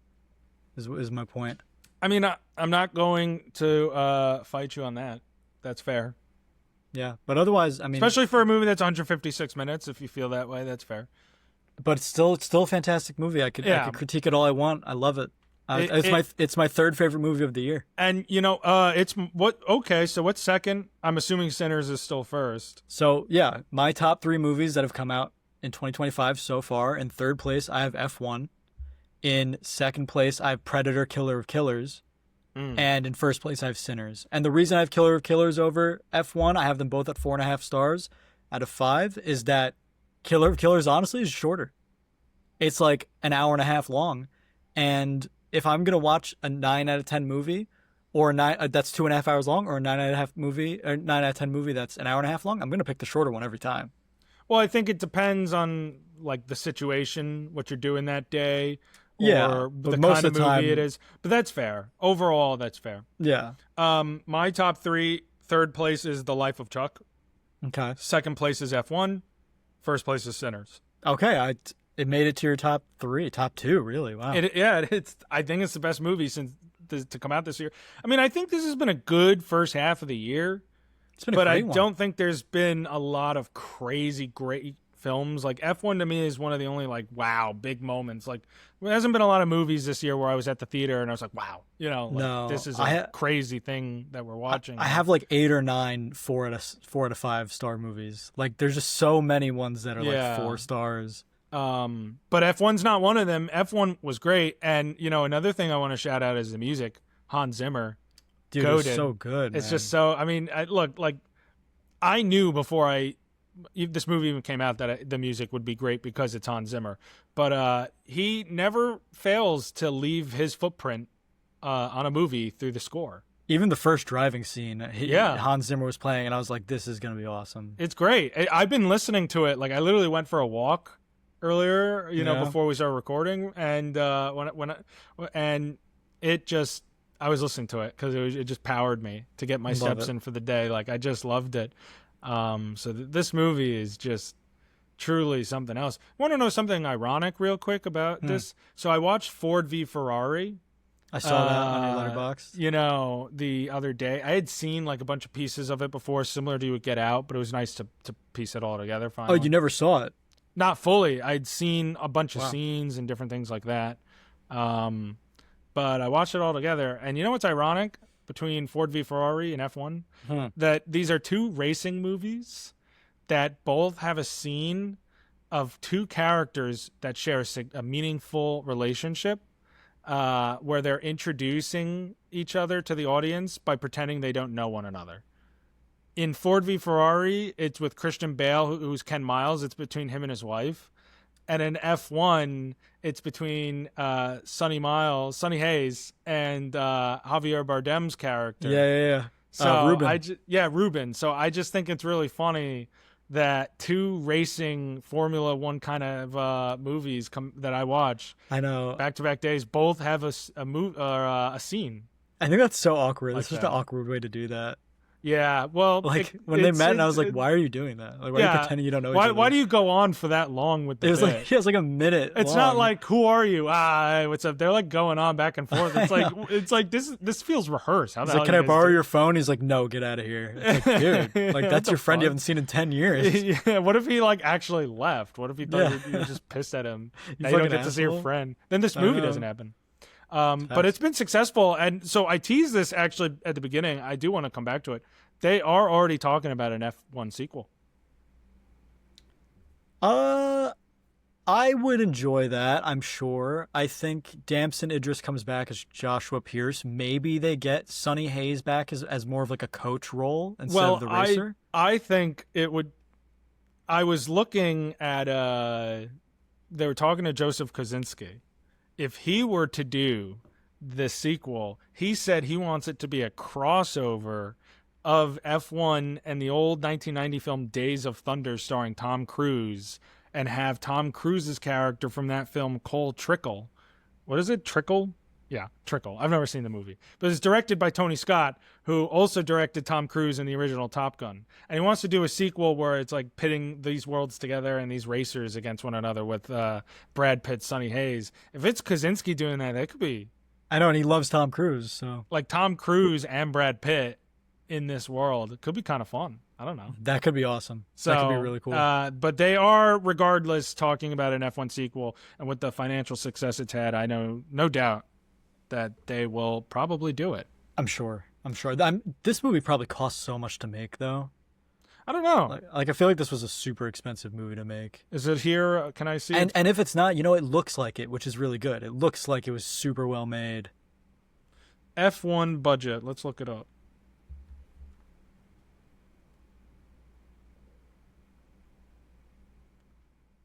is my point.
I mean, I'm not going to fight you on that. That's fair.
Yeah, but otherwise, I mean,
especially for a movie that's 156 minutes, if you feel that way, that's fair.
But it's still a fantastic movie. I could critique it all I want. I love it. It's my third favorite movie of the year. And
so what's second? I'm assuming Sinners is still first.
So yeah, my top 3 movies that have come out in 2025 so far. In third place, I have F1. In second place, I have Predator, Killer of Killers. And in first place, I have Sinners. And the reason I have Killer of Killers over F1, I have them both at 4.5 stars out of 5, is that Killer of Killers honestly is shorter. It's like an hour and a half long, and if I'm gonna watch a 9 out of 10 movie, or that's 2.5 hours long, or a 9 out of 9 out of 10 movie that's an hour and a half long, I'm gonna pick the shorter one every time.
Well, I think it depends on the situation, what you're doing that day, or the kind of movie it is. But that's fair. Overall, that's fair.
Yeah.
My top 3, third place is The Life of Chuck.
Okay.
Second place is F1. First place is Sinners.
Okay, it made it to your top 2, really. Wow.
I think it's the best movie to come out this year. I mean, I think this has been a good first half of the year,
it's been a great one.
Don't think there's been a lot of crazy great films. Like F1 to me is one of the only like wow big moments. Like there hasn't been a lot of movies this year where I was at the theater and I was like, wow, like,
No,
this is a crazy thing that we're watching.
I have like 8 or 9 4 out of 5 star movies. Like there's just so many ones that are like 4 stars.
But F1's not one of them. F1 was great, and another thing I want to shout out is the music. Hans Zimmer,
dude, it's so good.
It's just so. I mean, look, like I knew before this movie even came out that the music would be great because it's Hans Zimmer, but he never fails to leave his footprint on a movie through the score.
Even the first driving scene, Hans Zimmer was playing, and I was like, "This is gonna be awesome."
It's great. I've been listening to it. Like I literally went for a walk earlier, before we started recording, and I was listening to it because it just powered me to get my steps in for the day. Like I just loved it. So this movie is just truly something else. Want to know something ironic real quick about this? So I watched Ford v Ferrari.
I saw that on your Letterboxd.
The other day I had seen like a bunch of pieces of it before, similar to Get Out, but it was nice to piece it all together finally.
Oh, you never saw it?
Not fully. I'd seen a bunch of scenes and different things like that. But I watched it all together. And you know what's ironic between Ford v Ferrari and F1? That these are 2 racing movies that both have a scene of 2 characters that share a meaningful relationship where they're introducing each other to the audience by pretending they don't know one another. In Ford v Ferrari, it's with Christian Bale, who's Ken Miles. It's between him and his wife. And in F1, it's between Sonny Hayes and Javier Bardem's character.
Yeah.
So
Ruben.
Ruben. So I just think it's really funny that 2 racing Formula One kind of movies that I watch.
I know.
Back-to-back days, both have a scene.
I think that's so awkward. That's just an awkward way to do that.
Yeah, well,
like when they met, and I was like, "Why are you doing that? Like, why are you pretending you don't know each other?
Why do you go on for that long with the bit?
Like it was like a minute.
It's
long.
not like who are you? What's up? They're like going on back and forth. It's like this feels rehearsed. How
He's like, can I borrow your phone? He's like, no, get out of here. It's like, dude, like that's your friend you haven't seen in 10 years.
Yeah. What if he like actually left? What if he thought you were just pissed at him? Now you don't get to see your friend. Then this movie doesn't happen. But it's been successful, and so I teased this actually at the beginning. I do want to come back to it. They are already talking about an F1 sequel.
I would enjoy that, I'm sure. I think Damson Idris comes back as Joshua Pierce. Maybe they get Sonny Hayes back as more of like a coach role instead of the racer.
I think it would. I was looking at they were talking to Joseph Kosinski. If he were to do the sequel, he said he wants it to be a crossover of F1 and the old 1990 film Days of Thunder starring Tom Cruise, and have Tom Cruise's character from that film, Cole Trickle. What is it? Trickle? Yeah, Trickle. I've never seen the movie. But it's directed by Tony Scott, who also directed Tom Cruise in the original Top Gun. And he wants to do a sequel where it's like pitting these worlds together and these racers against one another with Brad Pitt, Sonny Hayes. If it's Kosinski doing that, that could be...
I know, and he loves Tom Cruise, so...
Like Tom Cruise and Brad Pitt in this world. It could be kind of fun. I don't know.
That could be awesome.
So,
that could be really cool.
But they are, regardless, talking about an F1 sequel, and with the financial success it's had, I know, no doubt that they will probably do it.
I'm sure. This movie probably cost so much to make, though.
I don't know.
Like I feel like this was a super expensive movie to make.
Is it here? Can I see it?
And if it's not, it looks like it, which is really good. It looks like it was super well made.
F1 budget. Let's look it up.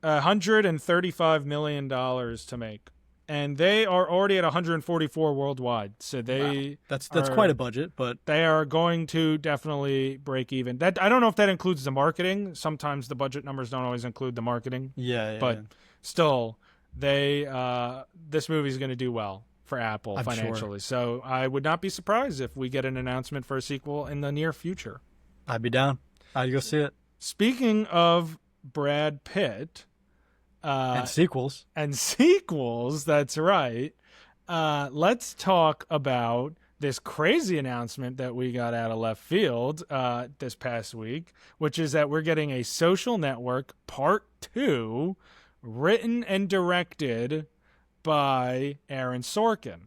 $135 million to make, and they are already at 144 worldwide. So
that's quite a budget, but
they are going to definitely break even. That I don't know if that includes the marketing. Sometimes the budget numbers don't always include the marketing.
But
still, this movie is going to do well for Apple financially. Sure. So I would not be surprised if we get an announcement for a sequel in the near future.
I'd be down. I'd go see it.
Speaking of Brad Pitt.
And sequels.
That's right. Let's talk about this crazy announcement that we got out of left field this past week, which is that we're getting a Social Network Part 2 written and directed by Aaron Sorkin.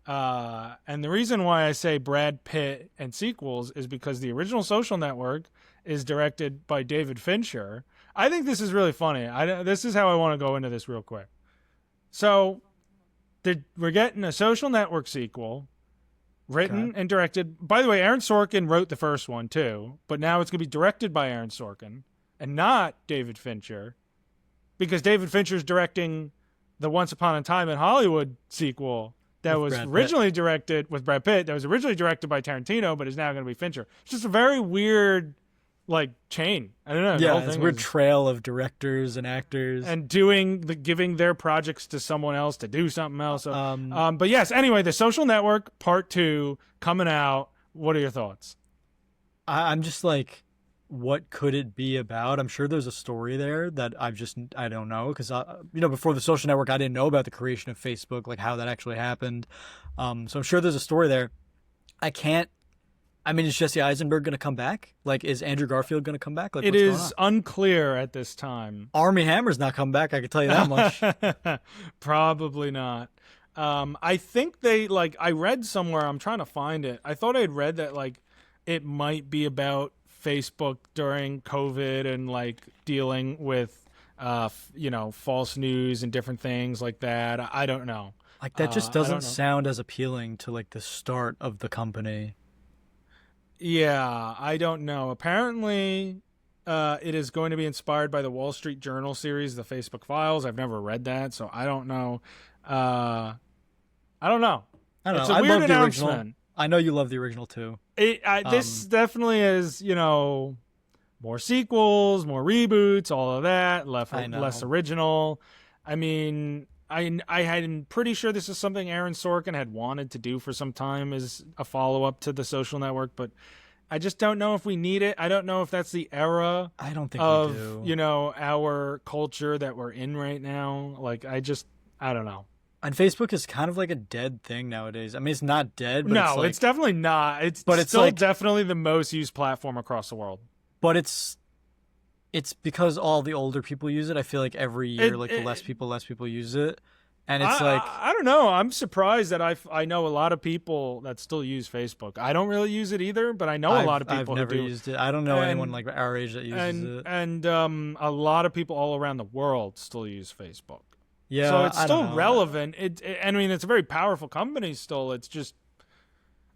And the reason why I say Brad Pitt and sequels is because the original Social Network is directed by David Fincher. I think this is really funny. This is how I want to go into this real quick. So we're getting a Social Network sequel written and directed. By the way, Aaron Sorkin wrote the first one too, but now it's going to be directed by Aaron Sorkin and not David Fincher, because David Fincher's directing the Once Upon a Time in Hollywood sequel that was originally directed with Brad Pitt, that was originally directed by Tarantino, but is now going to be Fincher. It's just a very weird, like, chain. I don't know.
Yeah, it's a weird trail of directors and actors.
And giving their projects to someone else to do something else. But yes, anyway, the Social Network Part 2 coming out. What are your thoughts?
I'm just like, what could it be about? I'm sure there's a story there that I don't know, because before the Social Network, I didn't know about the creation of Facebook, like how that actually happened. So I'm sure there's a story there. Is Jesse Eisenberg going to come back? Like, is Andrew Garfield going to come back? Like,
it is unclear at this time.
Armie Hammer's not coming back, I can tell you that much.
Probably not. I think I read somewhere, I'm trying to find it. I thought I'd read that, like, it might be about Facebook during COVID and, like, dealing with, false news and different things like that. I don't know.
Like, that just doesn't sound as appealing to, like, the start of the company.
Yeah, I don't know. Apparently, it is going to be inspired by the Wall Street Journal series, The Facebook Files. I've never read that, so I don't know. I don't know. It's a weird announcement.
I know you love the original too.
This definitely is, more sequels, more reboots, all of that, less original. I mean, I'm pretty sure this is something Aaron Sorkin had wanted to do for some time as a follow-up to the Social Network, but I just don't know if we need it. I don't know if that's the era
I don't think
of,
we do.
Our culture that we're in right now. Like, I don't know.
And Facebook is kind of like a dead thing nowadays. I mean, it's not dead, but
it's definitely not. It's still definitely the most used platform across the world.
But it's because all the older people use it. I feel like every year, less people use it, and it's
I don't know. I'm surprised that I know a lot of people that still use Facebook. I don't really use it either, but I know a lot of people
I've never
who do.
used it. I don't know anyone like our age that uses it.
And a lot of people all around the world still use Facebook.
Yeah,
so it's still relevant. I mean, it's a very powerful company still. It's just,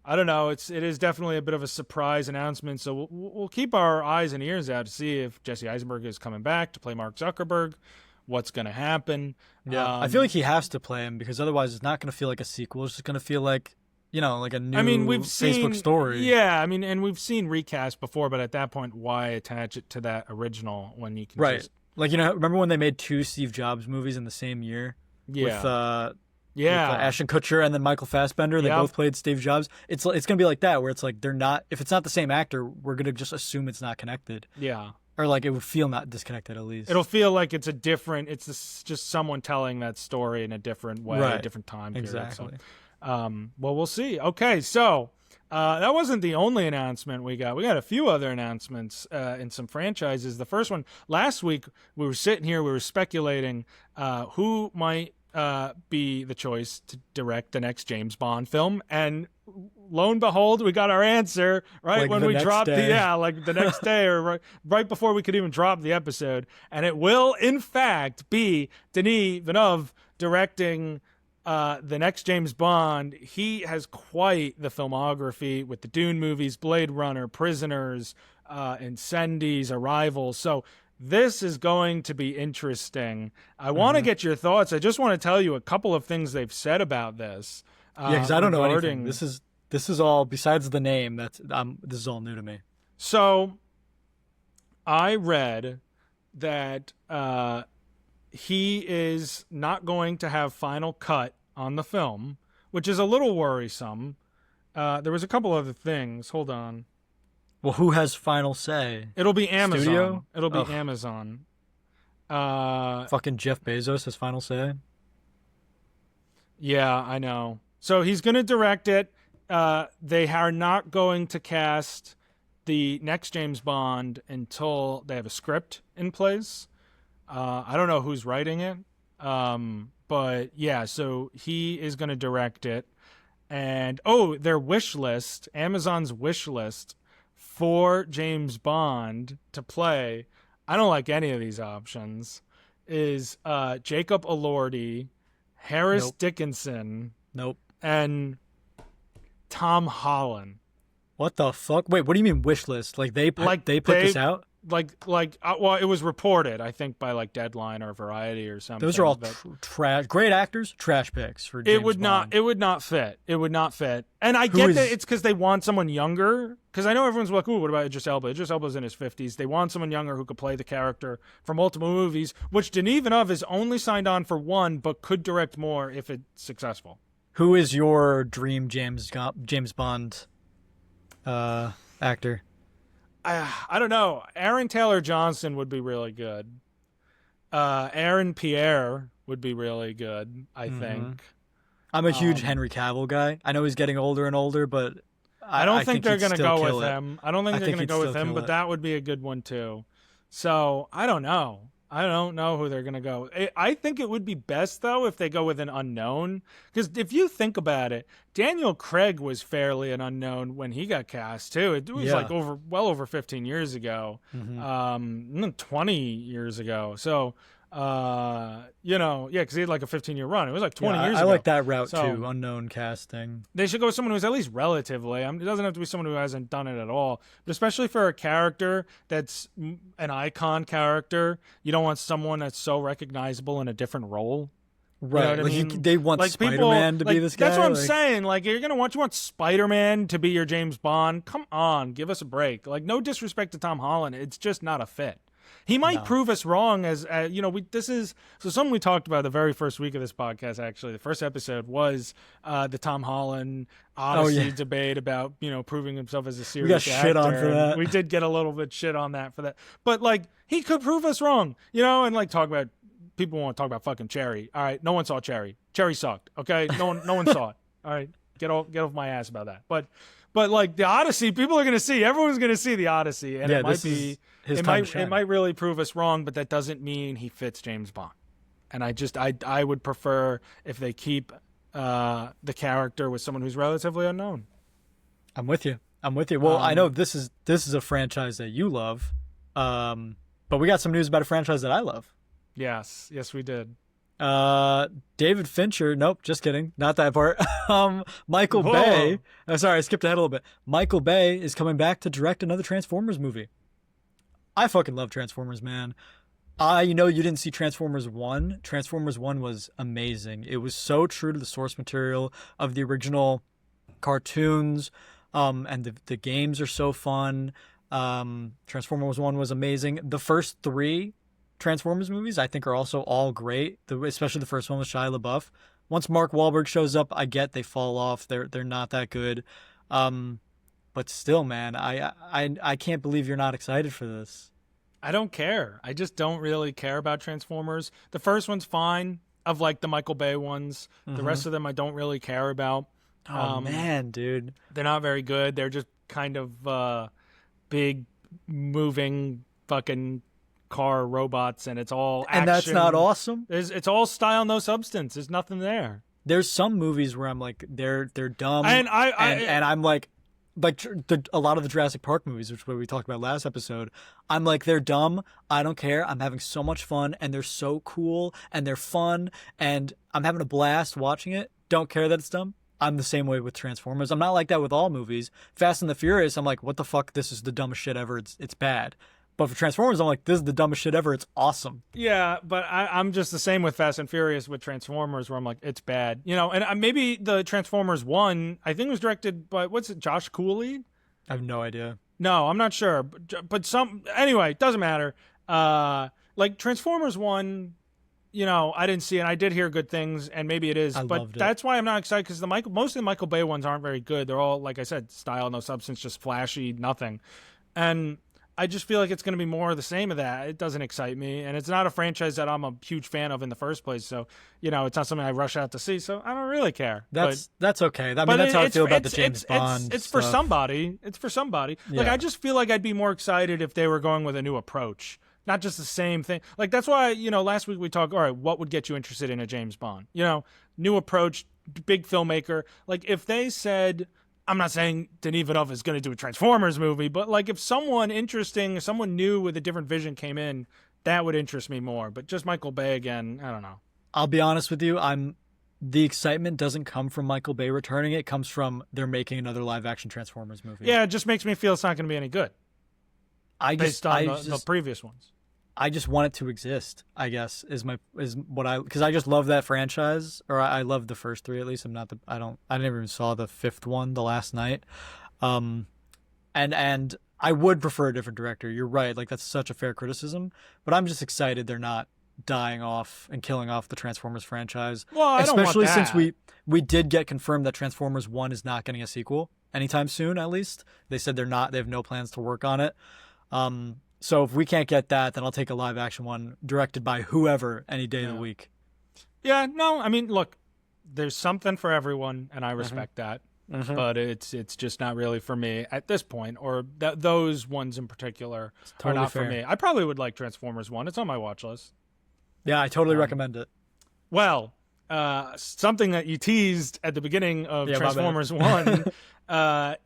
I don't know. It is definitely a bit of a surprise announcement. So we'll keep our eyes and ears out to see if Jesse Eisenberg is coming back to play Mark Zuckerberg. What's going to happen?
Yeah, I feel like he has to play him, because otherwise it's not going to feel like a sequel. It's just going to feel like, like a new Facebook story.
Yeah, and we've seen recast before, but at that point, why attach it to that original when you can just...
Like, remember when they made 2 Steve Jobs movies in the same year?
Yeah.
With Ashton Kutcher and then Michael Fassbender. They both played Steve Jobs. It's going to be like that, where it's like they're not... If it's not the same actor, we're going to just assume it's not connected.
Yeah.
Or like it would feel not disconnected, at least.
It'll feel like it's just someone telling that story in a different way, a different time period.
Exactly.
So, well, we'll see. Okay, so... that wasn't the only announcement we got. We got a few other announcements in some franchises. The first one, last week, we were sitting here, we were speculating who might be the choice to direct the next James Bond film. And lo and behold, we got our answer right when we dropped the next day or right before we could even drop the episode. And it will, in fact, be Denis Villeneuve directing the next James Bond. He has quite the filmography with the Dune movies, Blade Runner, Prisoners, Incendies, Arrival. So this is going to be interesting. I want to get your thoughts. I just want to tell you a couple of things they've said about this.
Because I don't know anything. This is all, besides the name, this is all new to me.
So I read that he is not going to have final cut on the film, which is a little worrisome. There was a couple other things. Hold on.
Well, who has final say?
It'll be Amazon.
Studio?
It'll be Amazon.
Fucking Jeff Bezos has final say?
Yeah, I know. So he's going to direct it. they are not going to cast the next James Bond until they have a script in place. I don't know who's writing it, but yeah, so he is going to direct it. And their wish list, Amazon's wish list for James Bond to play, I don't like any of these options, is Jacob Elordi, Harris Dickinson, and Tom Holland.
What the fuck? Wait, what do you mean wish list? Like they put this out?
Well, it was reported, I think, by like Deadline or Variety or something.
Those are all trash. Great actors, trash picks for James Bond.
It would not fit. It would not fit. And I get that it's because they want someone younger. Because I know everyone's like, "Ooh, what about Idris Elba?" Idris Elba's in his 50s. They want someone younger who could play the character for multiple movies, which Denis Villeneuve is only signed on for one, but could direct more if it's successful.
Who is your dream James Bond actor?
I don't know. Aaron Taylor Johnson would be really good. Aaron Pierre would be really good, I think.
I'm a huge Henry Cavill guy. I know he's getting older and older, but
I don't think they're going to go with him. I don't think they're going to go with him, but that would be a good one too. So I don't know. I don't know who they're going to go. I think it would be best, though, if they go with an unknown. Because if you think about it, Daniel Craig was fairly an unknown when he got cast, too. It was like well over 15 years ago, 20 years ago. So, because he had like a 15-year run. It was like 20 years ago.
I like that route, too, unknown casting.
They should go with someone who's at least relatively. It doesn't have to be someone who hasn't done it at all. But especially for a character that's an icon character, you don't want someone that's so recognizable in a different role.
Right.
You know what I mean?
They want Spider-Man to be this guy.
That's what I'm saying. Like, you want Spider-Man to be your James Bond? Come on, give us a break. Like, no disrespect to Tom Holland. It's just not a fit. He might prove us wrong as something we talked about the very first week of this podcast, actually. The first episode was the Tom Holland Odyssey debate about, proving himself as a serious actor.
We got shit on for that.
We did get a little bit shit on that for that. But, like, he could prove us wrong, and, like, people want to talk about fucking Cherry. All right, no one saw Cherry. Cherry sucked, okay? No one saw it. All right, get off my ass about that. But like the Odyssey, people are going to see. Everyone's going to see the Odyssey, and it might be
his time to shine.
It might really prove us wrong, but that doesn't mean he fits James Bond. And I would prefer if they keep the character with someone who's relatively unknown.
I'm with you. Well, I know this is a franchise that you love, but we got some news about a franchise that I love.
Yes, we did.
David Fincher. Nope, just kidding. Not that part. Michael Bay. Sorry, I skipped ahead a little bit. Michael Bay is coming back to direct another Transformers movie. I fucking love Transformers, man. You didn't see Transformers 1. Transformers 1 was amazing. It was so true to the source material of the original cartoons, and the games are so fun. Transformers 1 was amazing. The first 3 Transformers movies, I think, are also all great. Especially the first one with Shia LaBeouf. Once Mark Wahlberg shows up, I get they fall off. They're not that good. But still, man, I can't believe you're not excited for this.
I don't care. I just don't really care about Transformers. The first one's fine, of like the Michael Bay ones. The rest of them I don't really care about.
Oh man, dude,
they're not very good. They're just kind of big, moving, fucking car robots, and it's all action.
And that's not awesome.
It's all style, no substance. There's nothing there.
There's some movies where I'm like, they're dumb,
and
I'm like a lot of the Jurassic Park movies, which we talked about last episode. I'm like, they're dumb. I don't care. I'm having so much fun, and they're so cool, and they're fun, and I'm having a blast watching it. Don't care that it's dumb. I'm the same way with Transformers. I'm not like that with all movies. Fast and the Furious, I'm like, what the fuck? This is the dumbest shit ever. It's bad. But for Transformers, I'm like, this is the dumbest shit ever. It's awesome.
Yeah, but I'm just the same with Fast and Furious with Transformers, where I'm like, it's bad. And maybe the Transformers 1, I think, was directed by, Josh Cooley?
I have no idea.
No, I'm not sure. But anyway, it doesn't matter. Like Transformers 1, I didn't see it. And I did hear good things, and maybe it is. But that's why I'm not excited, because most of the Michael Bay ones aren't very good. They're all, like I said, style, no substance, just flashy, nothing. And I just feel like it's going to be more of the same of that. It doesn't excite me, and it's not a franchise that I'm a huge fan of in the first place. So, it's not something I rush out to see. So I don't really care.
That's okay. I mean, that's how I feel about the James Bond.
It's for somebody. It's for somebody.
Yeah.
Like, I just feel like I'd be more excited if they were going with a new approach, not just the same thing. Like, that's why last week we talked. All right, what would get you interested in a James Bond? New approach, big filmmaker. Like, if they said, I'm not saying Denis Villeneuve is going to do a Transformers movie, but like if someone interesting, someone new with a different vision came in, that would interest me more. But just Michael Bay again, I don't know.
I'll be honest with you, the excitement doesn't come from Michael Bay returning. It comes from they're making another live action Transformers movie.
Yeah, it just makes me feel it's not going to be any good. Based on the previous ones.
I just want it to exist, I guess, because I just love that franchise, or I love the first three at least. I never even saw the fifth one the last night. And I would prefer a different director. You're right. Like, that's such a fair criticism, but I'm just excited they're not dying off and killing off the Transformers franchise.
Well, I don't want that.
Especially since we did get confirmed that Transformers 1 is not getting a sequel anytime soon, at least. They said they have no plans to work on it. So if we can't get that, then I'll take a live action one directed by whoever any day of the week.
Yeah, no, I mean, look, there's something for everyone, and I respect that. Mm-hmm. But it's just not really for me at this point, or those ones in particular are not for me. I probably would like Transformers 1. It's on my watch list.
Yeah, I totally recommend it.
Well, something that you teased at the beginning of Transformers 1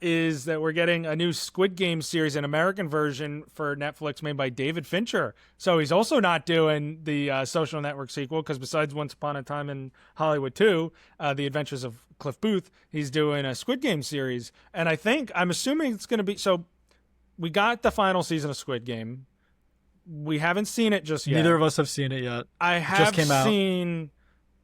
is that we're getting a new Squid Game series, an American version for Netflix made by David Fincher. So he's also not doing the Social Network sequel, because besides Once Upon a Time in Hollywood 2, The Adventures of Cliff Booth, he's doing a Squid Game series. And I'm assuming it's going to be, so we got the final season of Squid Game. We haven't seen it just yet.
Neither of us have seen it yet.
I have seen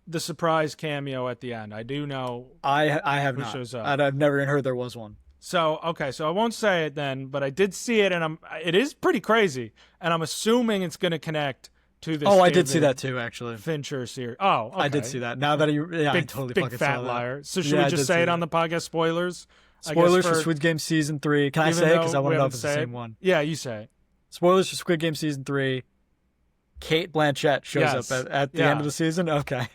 the surprise cameo at the end. I do know.
I have
who
not.
Shows up.
I've never even heard there was one.
So I won't say it then, but I did see it, and it is pretty crazy, and I'm assuming it's going to connect to this.
Oh, I did see that too, actually.
Fincher series. Oh, okay.
I did see that. Now that I totally
big
fucking
fat
saw
liar.
that.
So should we just say it on the podcast? Spoilers.
Spoilers for Squid Game season 3. Can I say it, because I want to know if it's the same one?
Yeah, you say it.
Spoilers for Squid Game season 3. Kate Blanchett shows up at the end of the season. Okay.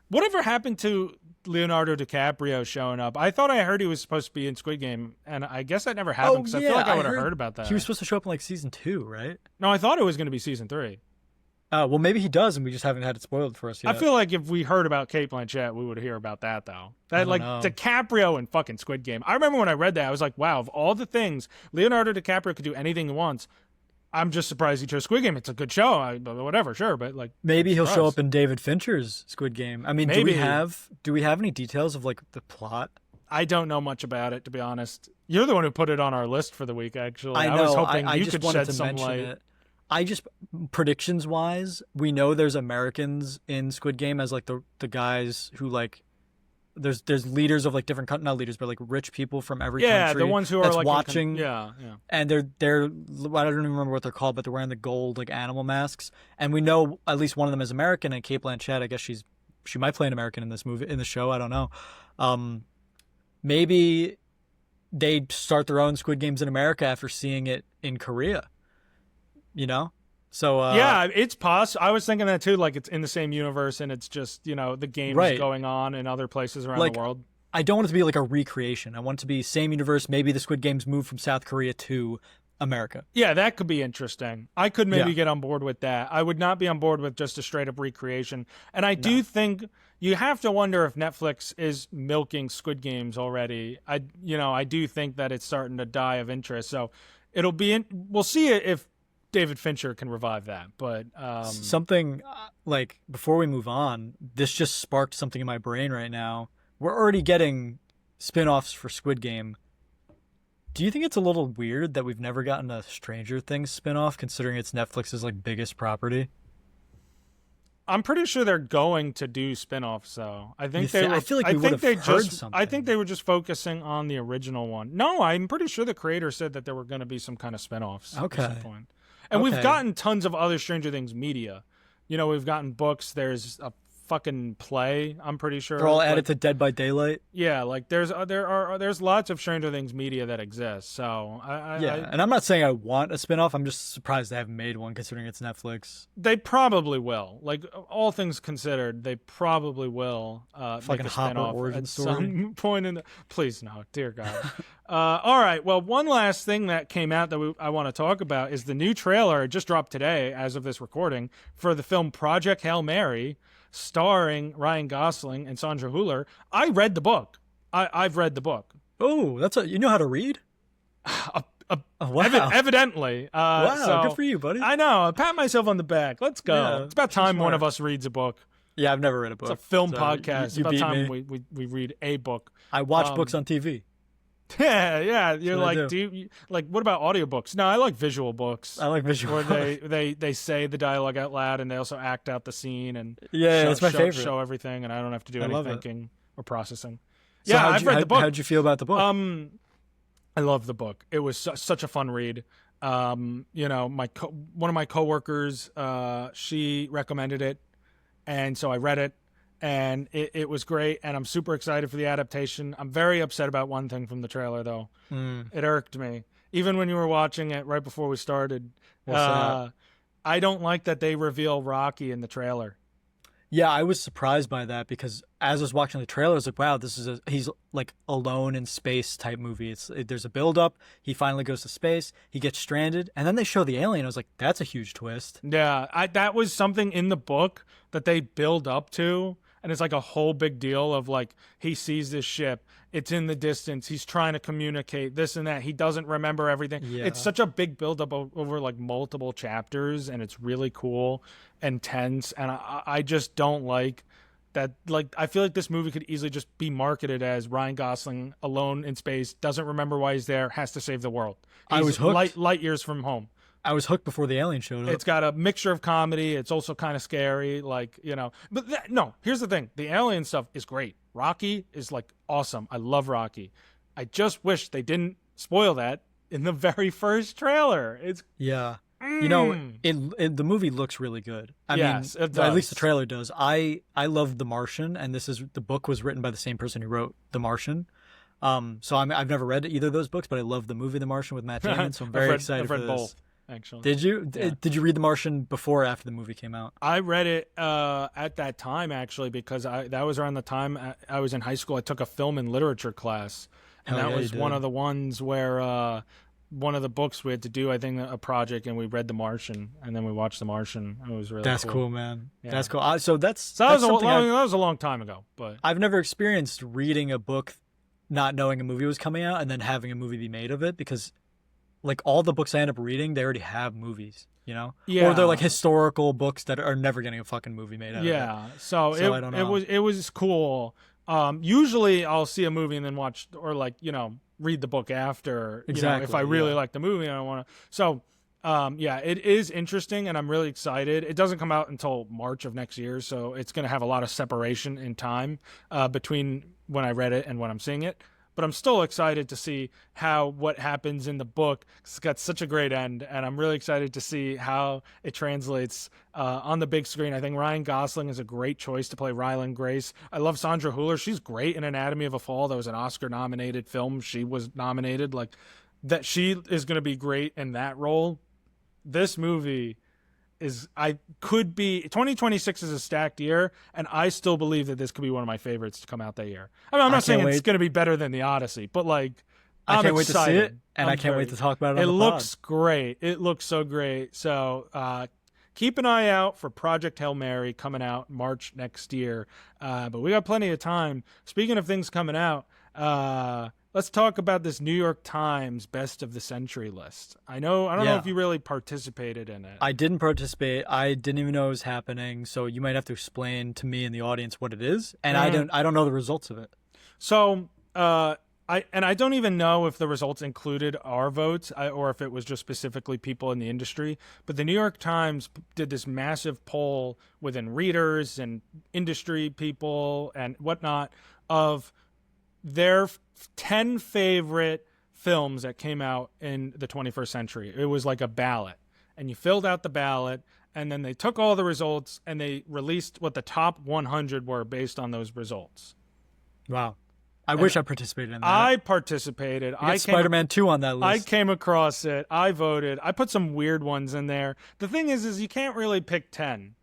Whatever happened to Leonardo DiCaprio showing up? I thought I heard he was supposed to be in Squid Game, and I guess that never happened, because I feel like I would have heard about that.
He was supposed to show up in like season 2, right?
No, I thought it was going to be season 3.
Well, maybe he does, and we just haven't had it spoiled for us yet.
I feel like if we heard about Kate Blanchett, we would hear about that, though. That, like, DiCaprio and fucking Squid Game. I remember when I read that, I was like, wow, of all the things, Leonardo DiCaprio could do anything he wants. I'm just surprised he chose Squid Game. It's a good show, whatever, sure, but like
maybe he'll show up in David Fincher's Squid Game. I mean,
maybe.
do we have any details of like the plot?
I don't know much about it, to be honest. You're the one who put it on our list for the week, actually.
I know.
I was hoping you
just
could
wanted
shed
to
some
mention
light.
it. Predictions wise, we know there's Americans in Squid Game as like the guys who like. There's leaders of like different not leaders, but like rich people from every country.
Yeah, the ones who are like
watching.
Yeah.
And they're I don't even remember what they're called, but they're wearing the gold like animal masks. And we know at least one of them is American. And Kate Blanchett, I guess she might play an American in this movie, in the show. I don't know. Maybe they start their own Squid Games in America after seeing it in Korea. You know. So
yeah, it's possible. I was thinking that too. Like, it's in the same universe, and it's just the game's going on in other places around the world.
I don't want it to be like a recreation. I want it to be same universe. Maybe the Squid Games moved from South Korea to America.
Yeah, that could be interesting. I could maybe get on board with that. I would not be on board with just a straight up recreation. And I do think you have to wonder if Netflix is milking Squid Games already. I do think that it's starting to die of interest. So it'll be we'll see if David Fincher can revive that, but
something like before we move on, this just sparked something in my brain right now. We're already getting spin-offs for Squid Game. Do you think it's a little weird that we've never gotten a Stranger Things spin-off, considering it's Netflix's like biggest property?
I'm pretty sure they're going to do spin-offs, though. I think
I feel like we would have heard something.
I think they were just focusing on the original one. No, I'm pretty sure the creator said that there were going to be some kind of spin-offs at some point. And we've gotten tons of other Stranger Things media. We've gotten books. There's a fucking play. I'm pretty sure
they're all added to Dead by Daylight.
Yeah, like there's lots of Stranger Things media that exists. So
and I'm not saying I want a spinoff. I'm just surprised they haven't made one considering it's Netflix.
They probably will. Like all things considered, they probably will make a spinoff
origin
at
story.
some point in the. Please no, dear God. All right. Well, one last thing that came out that I want to talk about is the new trailer. It just dropped today, as of this recording, for the film Project Hail Mary, starring Ryan Gosling and Sandra Hüller. I read the book. I've read the book.
Oh, you know how to read?
Wow. Evidently.
Wow,
so,
good for you, buddy.
I know. I pat myself on the back. Let's go.
Yeah,
it's about time one of us reads a book.
Yeah, I've never read a book.
It's a film podcast. It's about
beat
time
me.
we read a book.
I watch books on TV.
Yeah. You're
what
like, what about audiobooks? No, I like visual books.
I like visual.
Where they say the dialogue out loud and they also act out the scene and
that's my favorite.
Show everything, and I don't have to do any thinking or processing.
So
yeah, I've read the book.
How'd you feel about the book?
I love the book. It was such a fun read. One of my coworkers, she recommended it, and so I read it, and it was great, and I'm super excited for the adaptation. I'm very upset about one thing from the trailer, though. It irked me. Even when you were watching it right before we started, I don't like that they reveal Rocky in the trailer.
Yeah, I was surprised by that because as I was watching the trailer, I was like, wow, he's like alone in space type movie. There's a build up. He finally goes to space. He gets stranded. And then they show the alien. I was like, that's a huge twist.
Yeah, that was something in the book that they build up to. And it's like a whole big deal of like, he sees this ship. It's in the distance. He's trying to communicate this and that. He doesn't remember everything. Yeah. It's such a big buildup over like multiple chapters, and it's really cool and tense. And I just don't like that. Like, I feel like this movie could easily just be marketed as Ryan Gosling alone in space, doesn't remember why he's there, has to save the world.
I was hooked.
Light years from home.
I was hooked before the alien showed up.
It's got a mixture of comedy. It's also kind of scary, like, But no, here's the thing. The alien stuff is great. Rocky is, like, awesome. I love Rocky. I just wish they didn't spoil that in the very first trailer.
Yeah. The movie looks really good. I mean, at least the trailer does. I loved The Martian, and the book was written by the same person who wrote The Martian. So I've never read either of those books, but I love the movie The Martian with Matt Damon, so I'm very excited for this.
Both. Actually,
did you? Yeah. Did you read The Martian before or after the movie came out?
I read it at that time, actually, because that was around the time I was in high school. I took a film and literature class, and that was one of the ones where one of the books we had to do, I think, a project, and we read The Martian, and then we watched The Martian. It was really
cool, man.
Yeah.
That's cool. That
was a long time ago, but
I've never experienced reading a book, not knowing a movie was coming out, and then having a movie be made of it, because like all the books I end up reading, they already have movies, Yeah. Or they're like historical books that are never getting a fucking movie made out of it.
Yeah. So
I don't know.
it was cool. Usually I'll see a movie and then watch or read the book after.
Exactly.
If I really like the movie and I want to. So it is interesting and I'm really excited. It doesn't come out until March of next year, so it's going to have a lot of separation in time between when I read it and when I'm seeing it. But I'm still excited to see what happens in the book. It's got such a great end, and I'm really excited to see how it translates on the big screen. I think Ryan Gosling is a great choice to play Ryland Grace. I love Sandra Hüller. She's great in Anatomy of a Fall. That was an Oscar-nominated film. She was nominated. Like that, she is going to be great in that role. This movie is 2026 is a stacked year, and I still believe that this could be one of my favorites to come out that year. I mean, I'm not saying it's going to be better than The Odyssey, but I
can't wait to see it, and I can't wait to talk about it.
It looks great. It looks so great. So keep an eye out for Project Hail Mary coming out March next year. But we got plenty of time. Speaking of things coming out, let's talk about this New York Times Best of the Century list. I don't know if you really participated in it.
I didn't participate. I didn't even know it was happening. So you might have to explain to me and the audience what it is. And I don't know the results of it.
So I don't even know if the results included our votes or if it was just specifically people in the industry. But the New York Times did this massive poll within readers and industry people and whatnot of their 10 favorite films that came out in the 21st century. It was like a ballot. and you filled out the ballot, and then they took all the results and they released what the top 100 were based on those results.
Wow. I wish I participated in that.
I participated.
I Spider-Man 2 on that list.
I came across it. I voted. I put some weird ones in there. The thing is you can't really pick 10.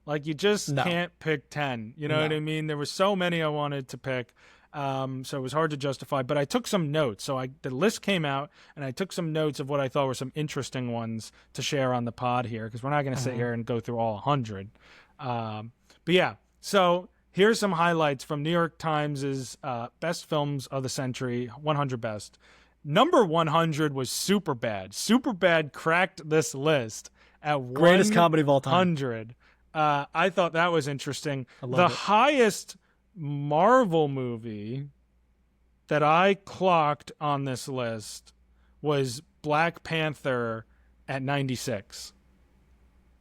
Like, you just can't pick 10. You know what I mean? There were so many I wanted to pick. So it was hard to justify. But I took some notes. So the list came out, and I took some notes of what I thought were some interesting ones to share on the pod here, because we're not going to sit here and go through all 100. But yeah, so here's some highlights from New York Times' best films of the century, 100 best. Number 100 was Superbad. Superbad cracked this list at
greatest comedy of all time.
100. I thought that was interesting.
The
highest Marvel movie that I clocked on this list was Black Panther at 96.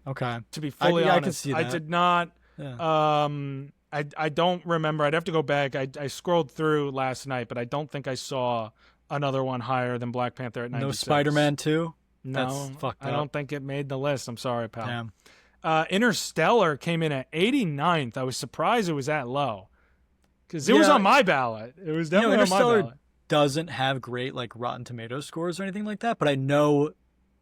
Okay.
To be fully honest,
I can see that.
I did not. Yeah. I don't remember. I'd have to go back. I scrolled through last night, but I don't think I saw another one higher than Black Panther at 96.
No Spider-Man 2?
No,
that's fucked up.
I don't think it made the list. I'm sorry, pal.
Damn.
Interstellar came in at 89th. I was surprised it was that low, because it was on my ballot. It was definitely on my ballot.
Doesn't have great like Rotten Tomatoes scores or anything like that, but I know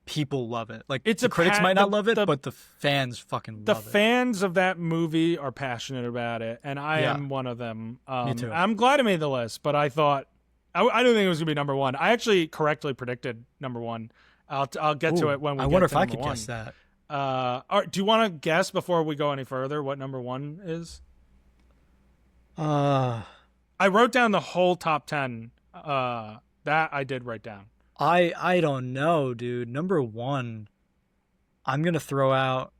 people love it. Like, the critics might not love it, but the fans fucking love it.
The fans of that movie are passionate about it, and I am one of them.
Me too.
I'm glad it made the list, but I thought I didn't think it was gonna be number one. I actually correctly predicted number one. I'll get to it when we. I
wonder if I could guess that.
Do you want to guess before we go any further what number one is? I wrote down the whole top 10. That I did write down.
I don't know, dude. Number one, I'm gonna throw out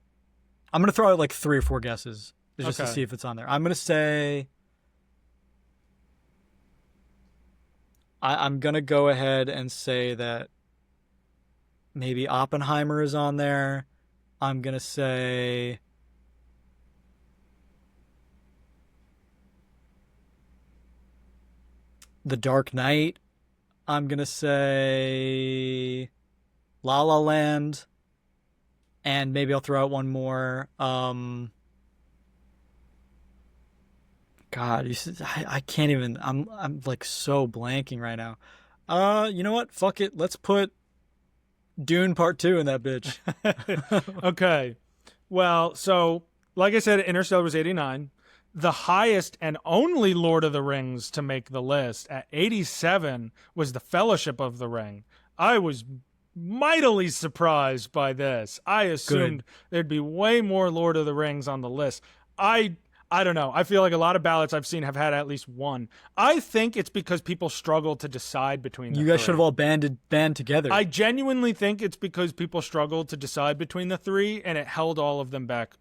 like 3 or 4 guesses just to see if it's on there. I'm gonna say I'm gonna go ahead and say that maybe Oppenheimer is on there. I'm gonna say The Dark Knight. I'm gonna say La La Land, and maybe I'll throw out one more. God, I can't even. I'm like so blanking right now. You know what? Fuck it. Let's put Dune Part 2 in that bitch.
Okay. Well, so like I said, Interstellar was 89. The highest and only Lord of the Rings to make the list at 87 was The Fellowship of the Ring. I was mightily surprised by this. I assumed there'd be way more Lord of the Rings on the list. I don't know. I feel like a lot of ballots I've seen have had at least one. I think it's because people struggle to decide between the three.
You guys should have all band together.
I genuinely think it's because people struggled to decide between the three, and it held all of them back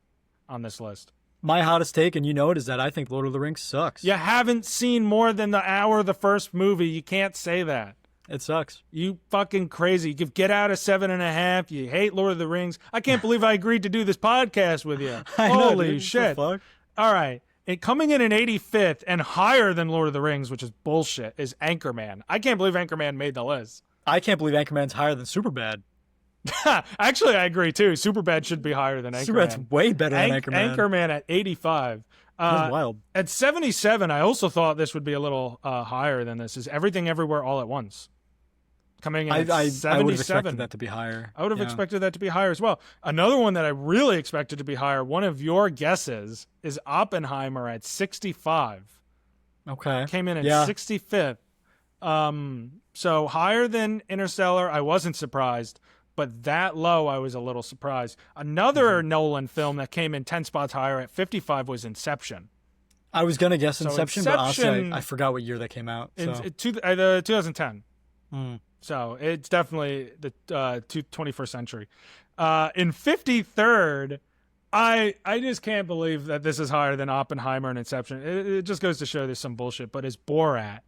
on this list.
My hottest take, and you know it, is that I think Lord of the Rings sucks.
You haven't seen more than the hour of the first movie. You can't say that.
It sucks.
You fucking crazy. You give Get Out a 7.5. You hate Lord of the Rings. I can't believe I agreed to do this podcast with you. Holy shit. All right. Coming in 85th and higher than Lord of the Rings, which is bullshit, is Anchorman. I can't believe Anchorman made the list.
I can't believe Anchorman's higher than Superbad.
Actually, I agree too. Superbad should be higher than Anchorman.
Superbad's way better than Anchorman.
Anchorman at 85.
That's wild.
At 77, I also thought this would be a little higher than this. Is Everything Everywhere All at Once. Coming in at 77.
I would have expected that to be higher.
I would have expected that to be higher as well. Another one that I really expected to be higher, one of your guesses, is Oppenheimer at 65.
Okay.
Came in at 65th. So higher than Interstellar, I wasn't surprised. But that low, I was a little surprised. Another Nolan film that came in 10 spots higher at 55 was Inception.
I was going to guess Inception, but honestly, I forgot what year that came out. So.
2010. So it's definitely the 21st century. In 53rd, I just can't believe that this is higher than Oppenheimer and Inception. It just goes to show there's some bullshit, but it's Borat.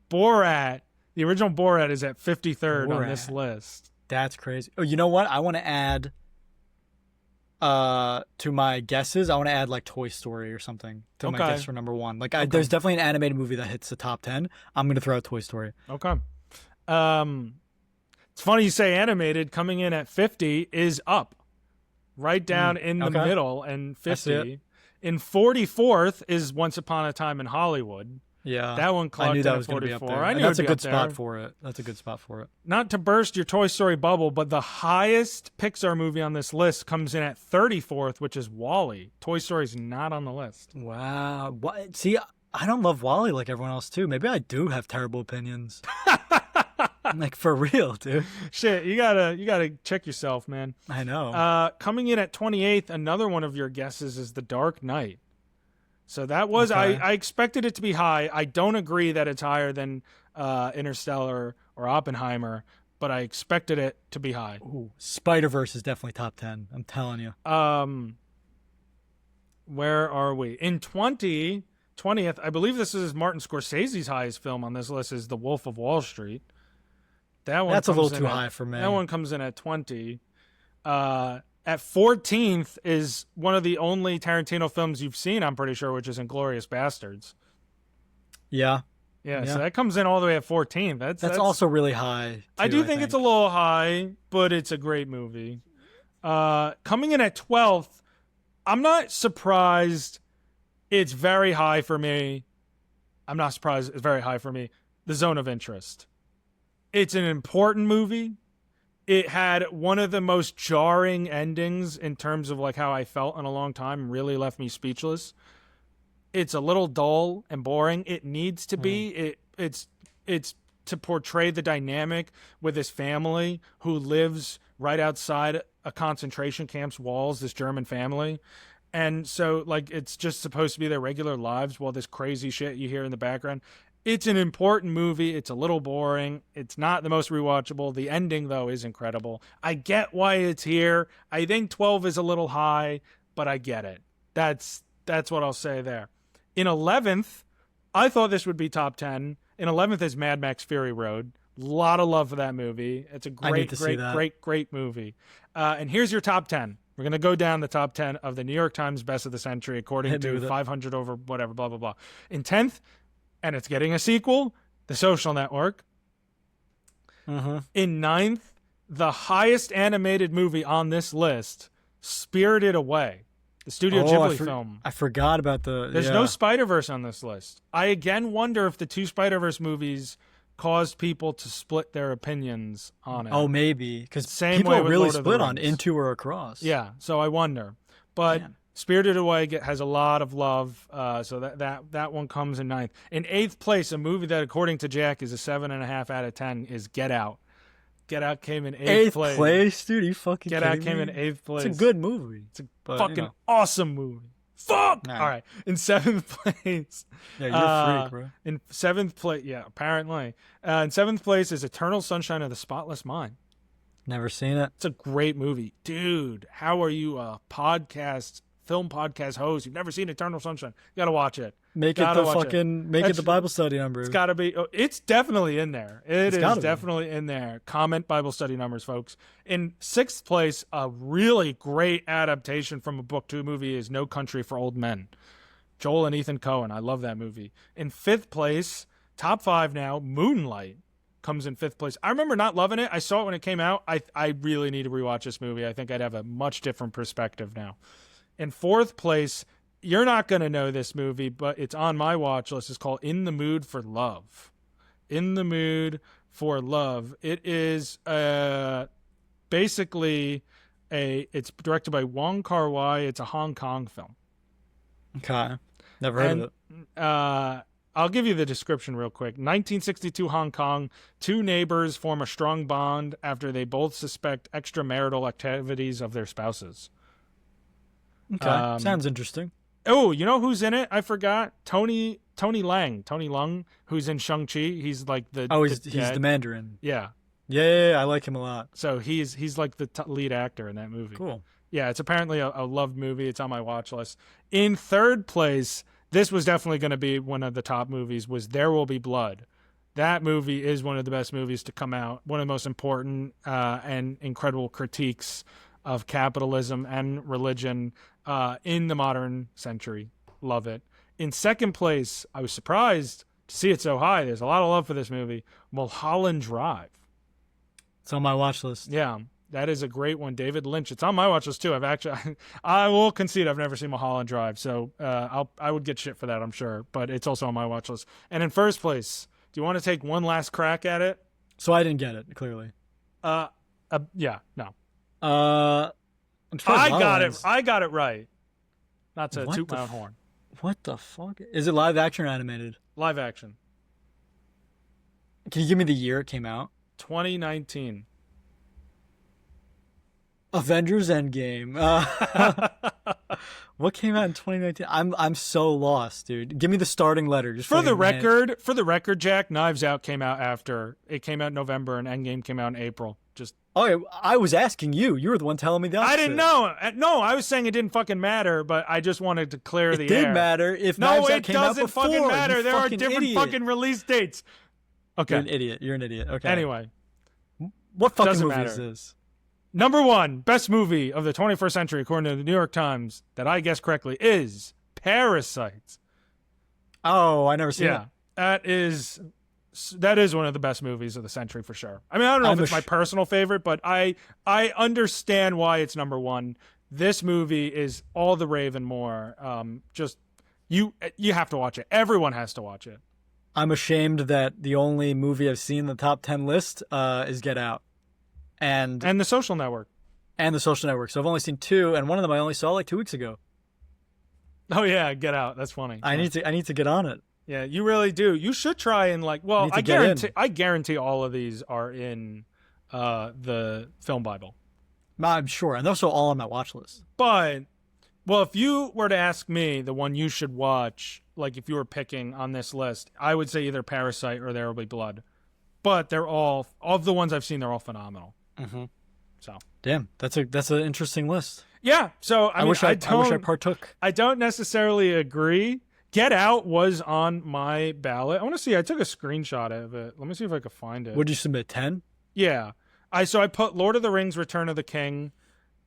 The original Borat is at 53rd on this list.
That's crazy. Oh, you know what? I want to add to my guesses. I want to add like Toy Story or something to my guess for number one. Like, there's definitely an animated movie that hits the top 10. I'm going to throw out Toy Story.
Okay. It's funny you say animated. Coming in at 50 is Up, right down in the middle, and 50. In 44th is Once Upon a Time in Hollywood.
Yeah,
that one clocked
I knew that was
going to
be up there.
I knew
that's a
good
spot for it. That's a good spot for it.
Not to burst your Toy Story bubble, but the highest Pixar movie on this list comes in at 34th, which is WALL-E. Toy Story's not on the list.
Wow. What? See, I don't love WALL-E like everyone else too. Maybe I do have terrible opinions. Like, for real, dude.
Shit, you gotta check yourself, man.
I know.
Coming in at 28th, another one of your guesses is The Dark Knight. So that was, I expected it to be high. I don't agree that it's higher than Interstellar or Oppenheimer, but I expected it to be high.
Ooh, Spider-Verse is definitely top 10. I'm telling you.
Where are we? In 20th, I believe this is Martin Scorsese's highest film on this list, is The Wolf of Wall Street. That's
a little too high for me.
That one comes in at 20. At 14th is one of the only Tarantino films you've seen, I'm pretty sure, which is Inglourious Bastards.
Yeah.
Yeah, so that comes in all the way at 14th. That's
also really high, too,
I think it's a little high, but it's a great movie. Coming in at 12th, I'm not surprised it's very high for me. I'm not surprised it's very high for me. The Zone of Interest. It's an important movie. It had one of the most jarring endings in terms of like how I felt in a long time. Really left me speechless. It's a little dull and boring. It needs to be. It's to portray the dynamic with this family who lives right outside a concentration camp's walls, this German family. And so like it's just supposed to be their regular lives while this crazy shit you hear in the background. It's an important movie. It's a little boring. It's not the most rewatchable. The ending, though, is incredible. I get why it's here. I think 12 is a little high, but I get it. That's what I'll say there. In 11th, I thought this would be top 10. In 11th is Mad Max Fury Road. A lot of love for that movie. It's a great movie. And here's your top 10. We're going to go down the top 10 of the New York Times Best of the Century according to 500 over whatever, blah, blah, blah. In 10th, and it's getting a sequel, The Social Network. In 9th, the highest animated movie on this list, Spirited Away, the Studio Ghibli film.
I forgot about
There's no Spider-Verse on this list. I again wonder if the two Spider-Verse movies caused people to split their opinions on it.
Oh, maybe. Because people really split on Into or Across.
Yeah, so I wonder. But Spirited Away has a lot of love, so that one comes in 9th. In 8th place, a movie that, according to Jack, is a 7.5 out of 10, is Get Out. Get Out came in 8th place.
8th place? Dude, you fucking
Get Out came in 8th place.
It's a good movie.
It's a fucking awesome movie. Fuck! All right. In 7th place.
Yeah, you're a freak, bro.
In 7th place, yeah, apparently. In 7th place is Eternal Sunshine of the Spotless Mind.
Never seen it.
It's a great movie. Dude, how are you a film podcast host? You've never seen Eternal Sunshine. You got to watch it.
Make it the Bible study number.
It's got to be. It's definitely in there. It's definitely in there. Comment Bible study numbers, folks. In 6th place, a really great adaptation from a book to a movie is No Country for Old Men. Joel and Ethan Coen. I love that movie. In 5th place, top 5 now, Moonlight comes in 5th place. I remember not loving it. I saw it when it came out. I really need to rewatch this movie. I think I'd have a much different perspective now. In 4th place, you're not going to know this movie, but it's on my watch list. It's called In the Mood for Love. In the Mood for Love. It is basically it's directed by Wong Kar-wai. It's a Hong Kong film.
Okay. Never heard of it.
I'll give you the description real quick. 1962 Hong Kong, two neighbors form a strong bond after they both suspect extramarital activities of their spouses.
Okay, sounds interesting.
Oh, you know who's in it? I forgot. Tony Leung, who's in Shang-Chi. He's like
he's the Mandarin.
Yeah.
Yeah, I like him a lot.
So he's like the lead actor in that movie.
Cool.
Yeah, it's apparently a loved movie. It's on my watch list. In 3rd place, this was definitely going to be one of the top movies, was There Will Be Blood. That movie is one of the best movies to come out. One of the most important and incredible critiques of capitalism and religion in the modern century. Love it. In 2nd place, I was surprised to see it so high. There's a lot of love for this movie. Mulholland Drive.
It's on my watch list.
Yeah, that is a great one. David Lynch. It's on my watch list too. I will concede I've never seen Mulholland Drive, so I would get shit for that, I'm sure. But it's also on my watch list. And in first place, do you want to take one last crack at it?
So I didn't get it, clearly.
Yeah, no.
I
got it. I got it right. Not to toot my own horn.
What the fuck? Is it live action or animated?
Live action.
Can you give me the year it came out?
2019.
Avengers Endgame. What came out in 2019? I'm so lost, dude. Give me the starting letter. Just
for the record, Jack, Knives Out came out after. It came out in November and Endgame came out in April.
I was asking you. You were the one telling me that.
I didn't know. No, I was saying it didn't fucking matter, but I just wanted to clear the air.
It did matter if Knives Out came out before.
No, it doesn't fucking matter. There are different fucking release dates. Okay.
You're an idiot. Okay.
Anyway.
What fucking movie is this?
Number 1, best movie of the 21st century, according to the New York Times, that I guessed correctly, is Parasite.
Oh, I never seen it.
That is one of the best movies of the century for sure. I mean, I don't know if it's my personal favorite, but I understand why it's number 1. This movie is all the rave and more. Just you have to watch it. Everyone has to watch it.
I'm ashamed that the only movie I've seen in the top 10 list is Get Out. And
The Social Network.
And The Social Network. So I've only seen 2, and one of them I only saw like 2 weeks ago.
Oh yeah, Get Out. That's funny.
I need to get on it.
Yeah, you really do. You should try and I guarantee all of these are in the Film Bible.
I'm sure. And those are all on my watch list.
But if you were to ask me the one you should watch, like if you were picking on this list, I would say either Parasite or There Will Be Blood. But they're all of the ones I've seen, they're all phenomenal.
Mm-hmm.
So
damn, that's an interesting list.
Yeah. So I wish I
partook.
I don't necessarily agree. Get Out was on my ballot. I want to see. I took a screenshot of it. Let me see if I can find it.
Would you submit 10?
Yeah. I put Lord of the Rings: Return of the King.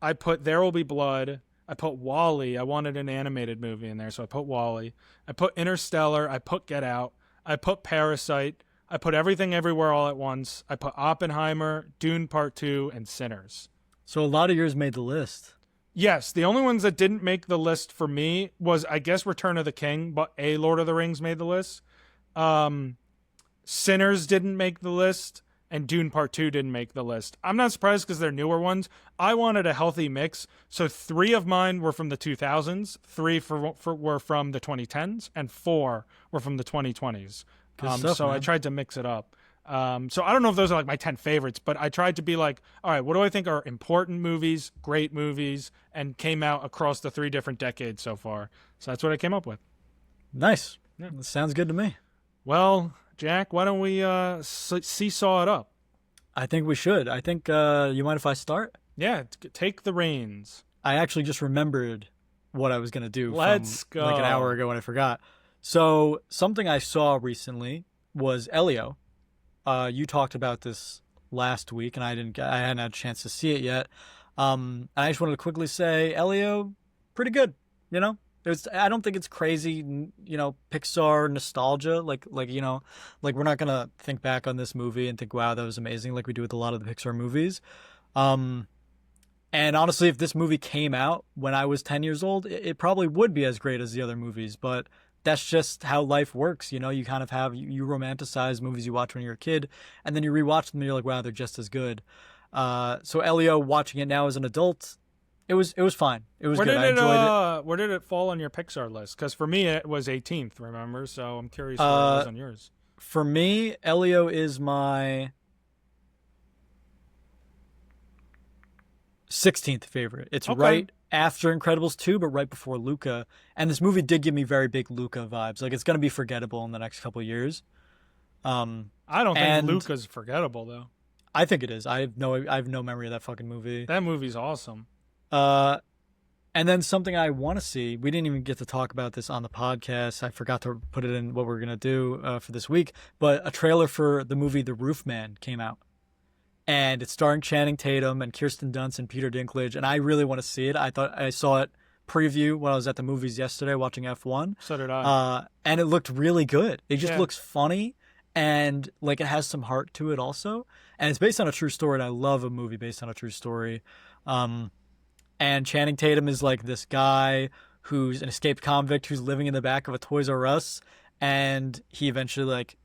I put There Will Be Blood. I put WALL-E. I wanted an animated movie in there, so I put WALL-E. I put Interstellar. I put Get Out. I put Parasite. I put Everything Everywhere All at Once. I put Oppenheimer, Dune Part 2, and Sinners.
So a lot of yours made the list.
Yes, the only ones that didn't make the list for me was, I guess, Return of the King, but Lord of the Rings made the list. Sinners didn't make the list, and Dune Part 2 didn't make the list. I'm not surprised because they're newer ones. I wanted a healthy mix, so 3 of mine were from the 2000s, 3 were from the 2010s, and 4 were from the 2020s. I tried to mix it up. So I don't know if those are like my 10 favorites, but I tried to be like, all right, what do I think are important movies, great movies, and came out across the 3 different decades so far. So that's what I came up with.
Nice. Yeah. That sounds good to me.
Well, Jack, why don't we seesaw it up?
I think we should. I think, you mind if I start?
Yeah, take the reins.
I actually just remembered what I was going to do
Let's go.
Like an hour ago when I forgot. So something I saw recently was Elio. You talked about this last week, and I hadn't had a chance to see it yet. And I just wanted to quickly say, Elio, pretty good. You know, I don't think it's crazy. You know, Pixar nostalgia. Like we're not gonna think back on this movie and think, wow, that was amazing, like we do with a lot of the Pixar movies. And honestly, if this movie came out when I was 10 years old, it probably would be as great as the other movies. But that's just how life works. You know, you kind of you romanticize movies you watch when you're a kid, and then you rewatch them and you're like, wow, they're just as good. So Elio, watching it now as an adult, it was fine. It was good. I enjoyed it.
Where did it fall on your Pixar list? Because for me, it was 18th, remember? So I'm curious where it was on yours.
For me, Elio is my 16th favorite. It's
okay.
Right after Incredibles 2, but right before Luca. And this movie did give me very big Luca vibes. Like, it's going to be forgettable in the next couple of years.
I don't think Luca's forgettable, though.
I think it is. I have no memory of that fucking movie.
That movie's awesome.
And then something I want to see, we didn't even get to talk about this on the podcast. I forgot to put it in what we're going to do for this week. But a trailer for the movie The Roof Man came out. And it's starring Channing Tatum and Kirsten Dunst and Peter Dinklage. And I really want to see it. I saw it preview when I was at the movies yesterday watching F1.
So did I.
And it looked really good. It just looks funny. and like it has some heart to it also, and it's based on a true story, and I love a movie based on a true story. And Channing Tatum is like this guy who's an escaped convict who's living in the back of a Toys R Us, and he eventually like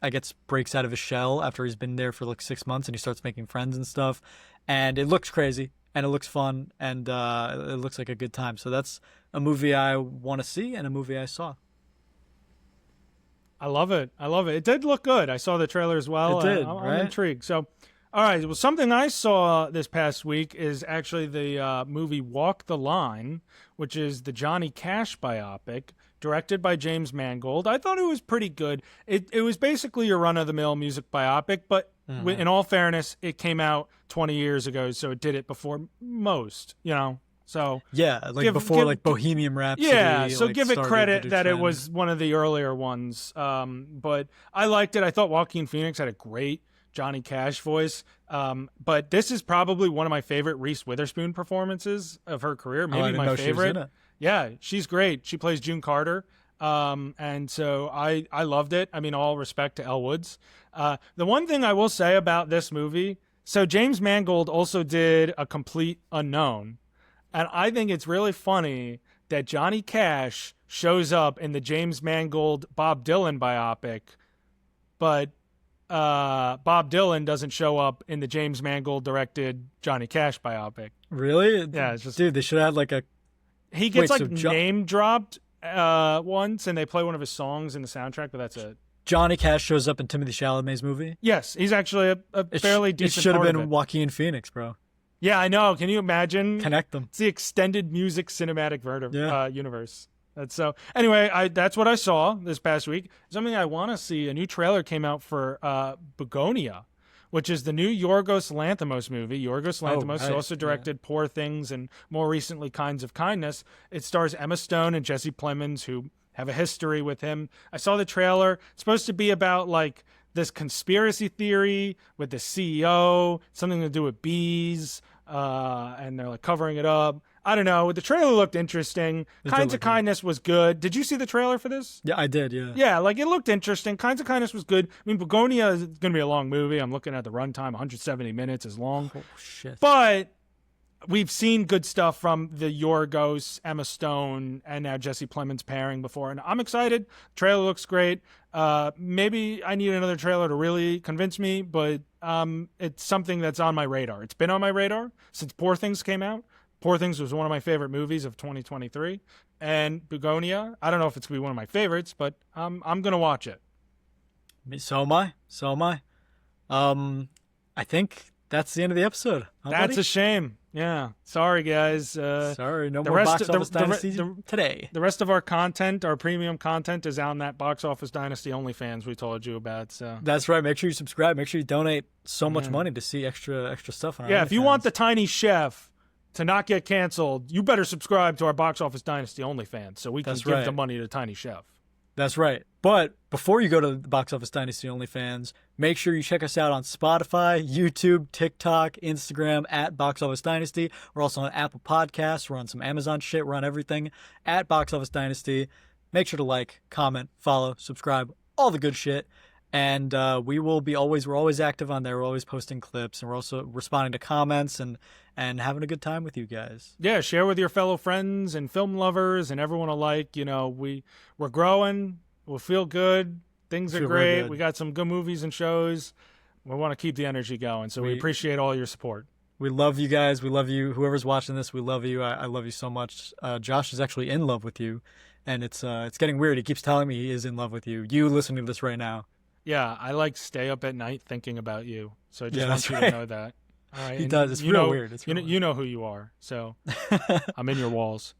I guess breaks out of his shell after he's been there for like 6 months, and he starts making friends and stuff, and it looks crazy and it looks fun, and it looks like a good time. So that's a movie I want to see and a movie I saw.
I love it. It did look good. I saw the trailer as well.
It did,
I'm
right?
intrigued. So, all right. Well, something I saw this past week is actually the movie Walk the Line, which is the Johnny Cash biopic, directed by James Mangold. I thought it was pretty good. It was basically your run-of-the-mill music biopic, but in all fairness, it came out 20 years ago, so it did it before most, So
yeah, like before like Bohemian Rhapsody.
Yeah, so
like,
give it credit that it
trend.
was one of the earlier ones. But I liked it. I thought Joaquin Phoenix had a great Johnny Cash voice. But this is probably one of my favorite Reese Witherspoon performances of her career. Maybe my favorite. Yeah, she's great. She plays June Carter. And so I loved it. I mean, all respect to Elle Woods. The one thing I will say about this movie, so James Mangold also did A Complete Unknown. And I think it's really funny that Johnny Cash shows up in the James Mangold Bob Dylan biopic, but Bob Dylan doesn't show up in the James Mangold directed Johnny Cash biopic.
Really?
Yeah, it's just,
dude, they should have had like a...
He gets name dropped once, and they play one of his songs in the soundtrack, but that's it.
Johnny Cash shows up in Timothée Chalamet's movie?
Yes, he's actually a fairly decent
It should have
part
been
of it.
Joaquin Phoenix, bro.
Yeah, I know. Can you imagine?
Connect them.
It's the extended music cinematic universe. That's so. Anyway, that's what I saw this past week. Something I want to see. A new trailer came out for Begonia, which is the new Yorgos Lanthimos movie. Yorgos Lanthimos also directed Poor Things and more recently Kinds of Kindness. It stars Emma Stone and Jesse Plemons, who have a history with him. I saw the trailer. It's supposed to be about like this conspiracy theory with the CEO, something to do with bees, and they're like covering it up. I don't know. The trailer looked interesting. Kinds of Kindness was good. Did you see the trailer for this?
Yeah, I did, yeah.
Yeah, like it looked interesting. Kinds of Kindness was good. I mean, Begonia is going to be a long movie. I'm looking at the runtime, 170 minutes is long.
Oh, shit.
But we've seen good stuff from the Yorgos, Emma Stone, and now Jesse Plemons pairing before, and I'm excited. The trailer looks great. Maybe I need another trailer to really convince me, but it's something that's on my radar. It's been on my radar since Poor Things came out. Poor Things was one of my favorite movies of 2023. And Begonia, I don't know if it's going to be one of my favorites, but I'm going to watch it.
So am I. I think that's the end of the episode.
That's a shame. Yeah. Sorry, guys.
Sorry, no more Box Office Dynasty today.
The rest of our content, our premium content, is on that Box Office Dynasty OnlyFans we told you about. So
that's right. Make sure you subscribe. Make sure you donate so much money to see extra stuff on our OnlyFans.
If you want the Tiny Chef to not get canceled, you better subscribe to our Box Office Dynasty OnlyFans so we can give the money to Tiny Chef.
That's right. But before you go to the Box Office Dynasty OnlyFans, make sure you check us out on Spotify, YouTube, TikTok, Instagram at Box Office Dynasty. We're also on Apple Podcasts. We're on some Amazon shit. We're on everything at Box Office Dynasty. Make sure to like, comment, follow, subscribe, all the good shit. And we're always active on there. We're always posting clips, and we're also responding to comments and having a good time with you guys.
Yeah, share with your fellow friends and film lovers and everyone alike. We're growing. We'll feel good. Things are great. We got some good movies and shows. We want to keep the energy going, so we appreciate all your support.
We love you guys. We love you. Whoever's watching this, we love you. I love you so much. Josh is actually in love with you, and it's getting weird. He keeps telling me he is in love with you. You listening to this right now.
Yeah, I stay up at night thinking about you. So I just want you to know that. All right.
He does. It's real weird.
You know who you are. So I'm in your walls.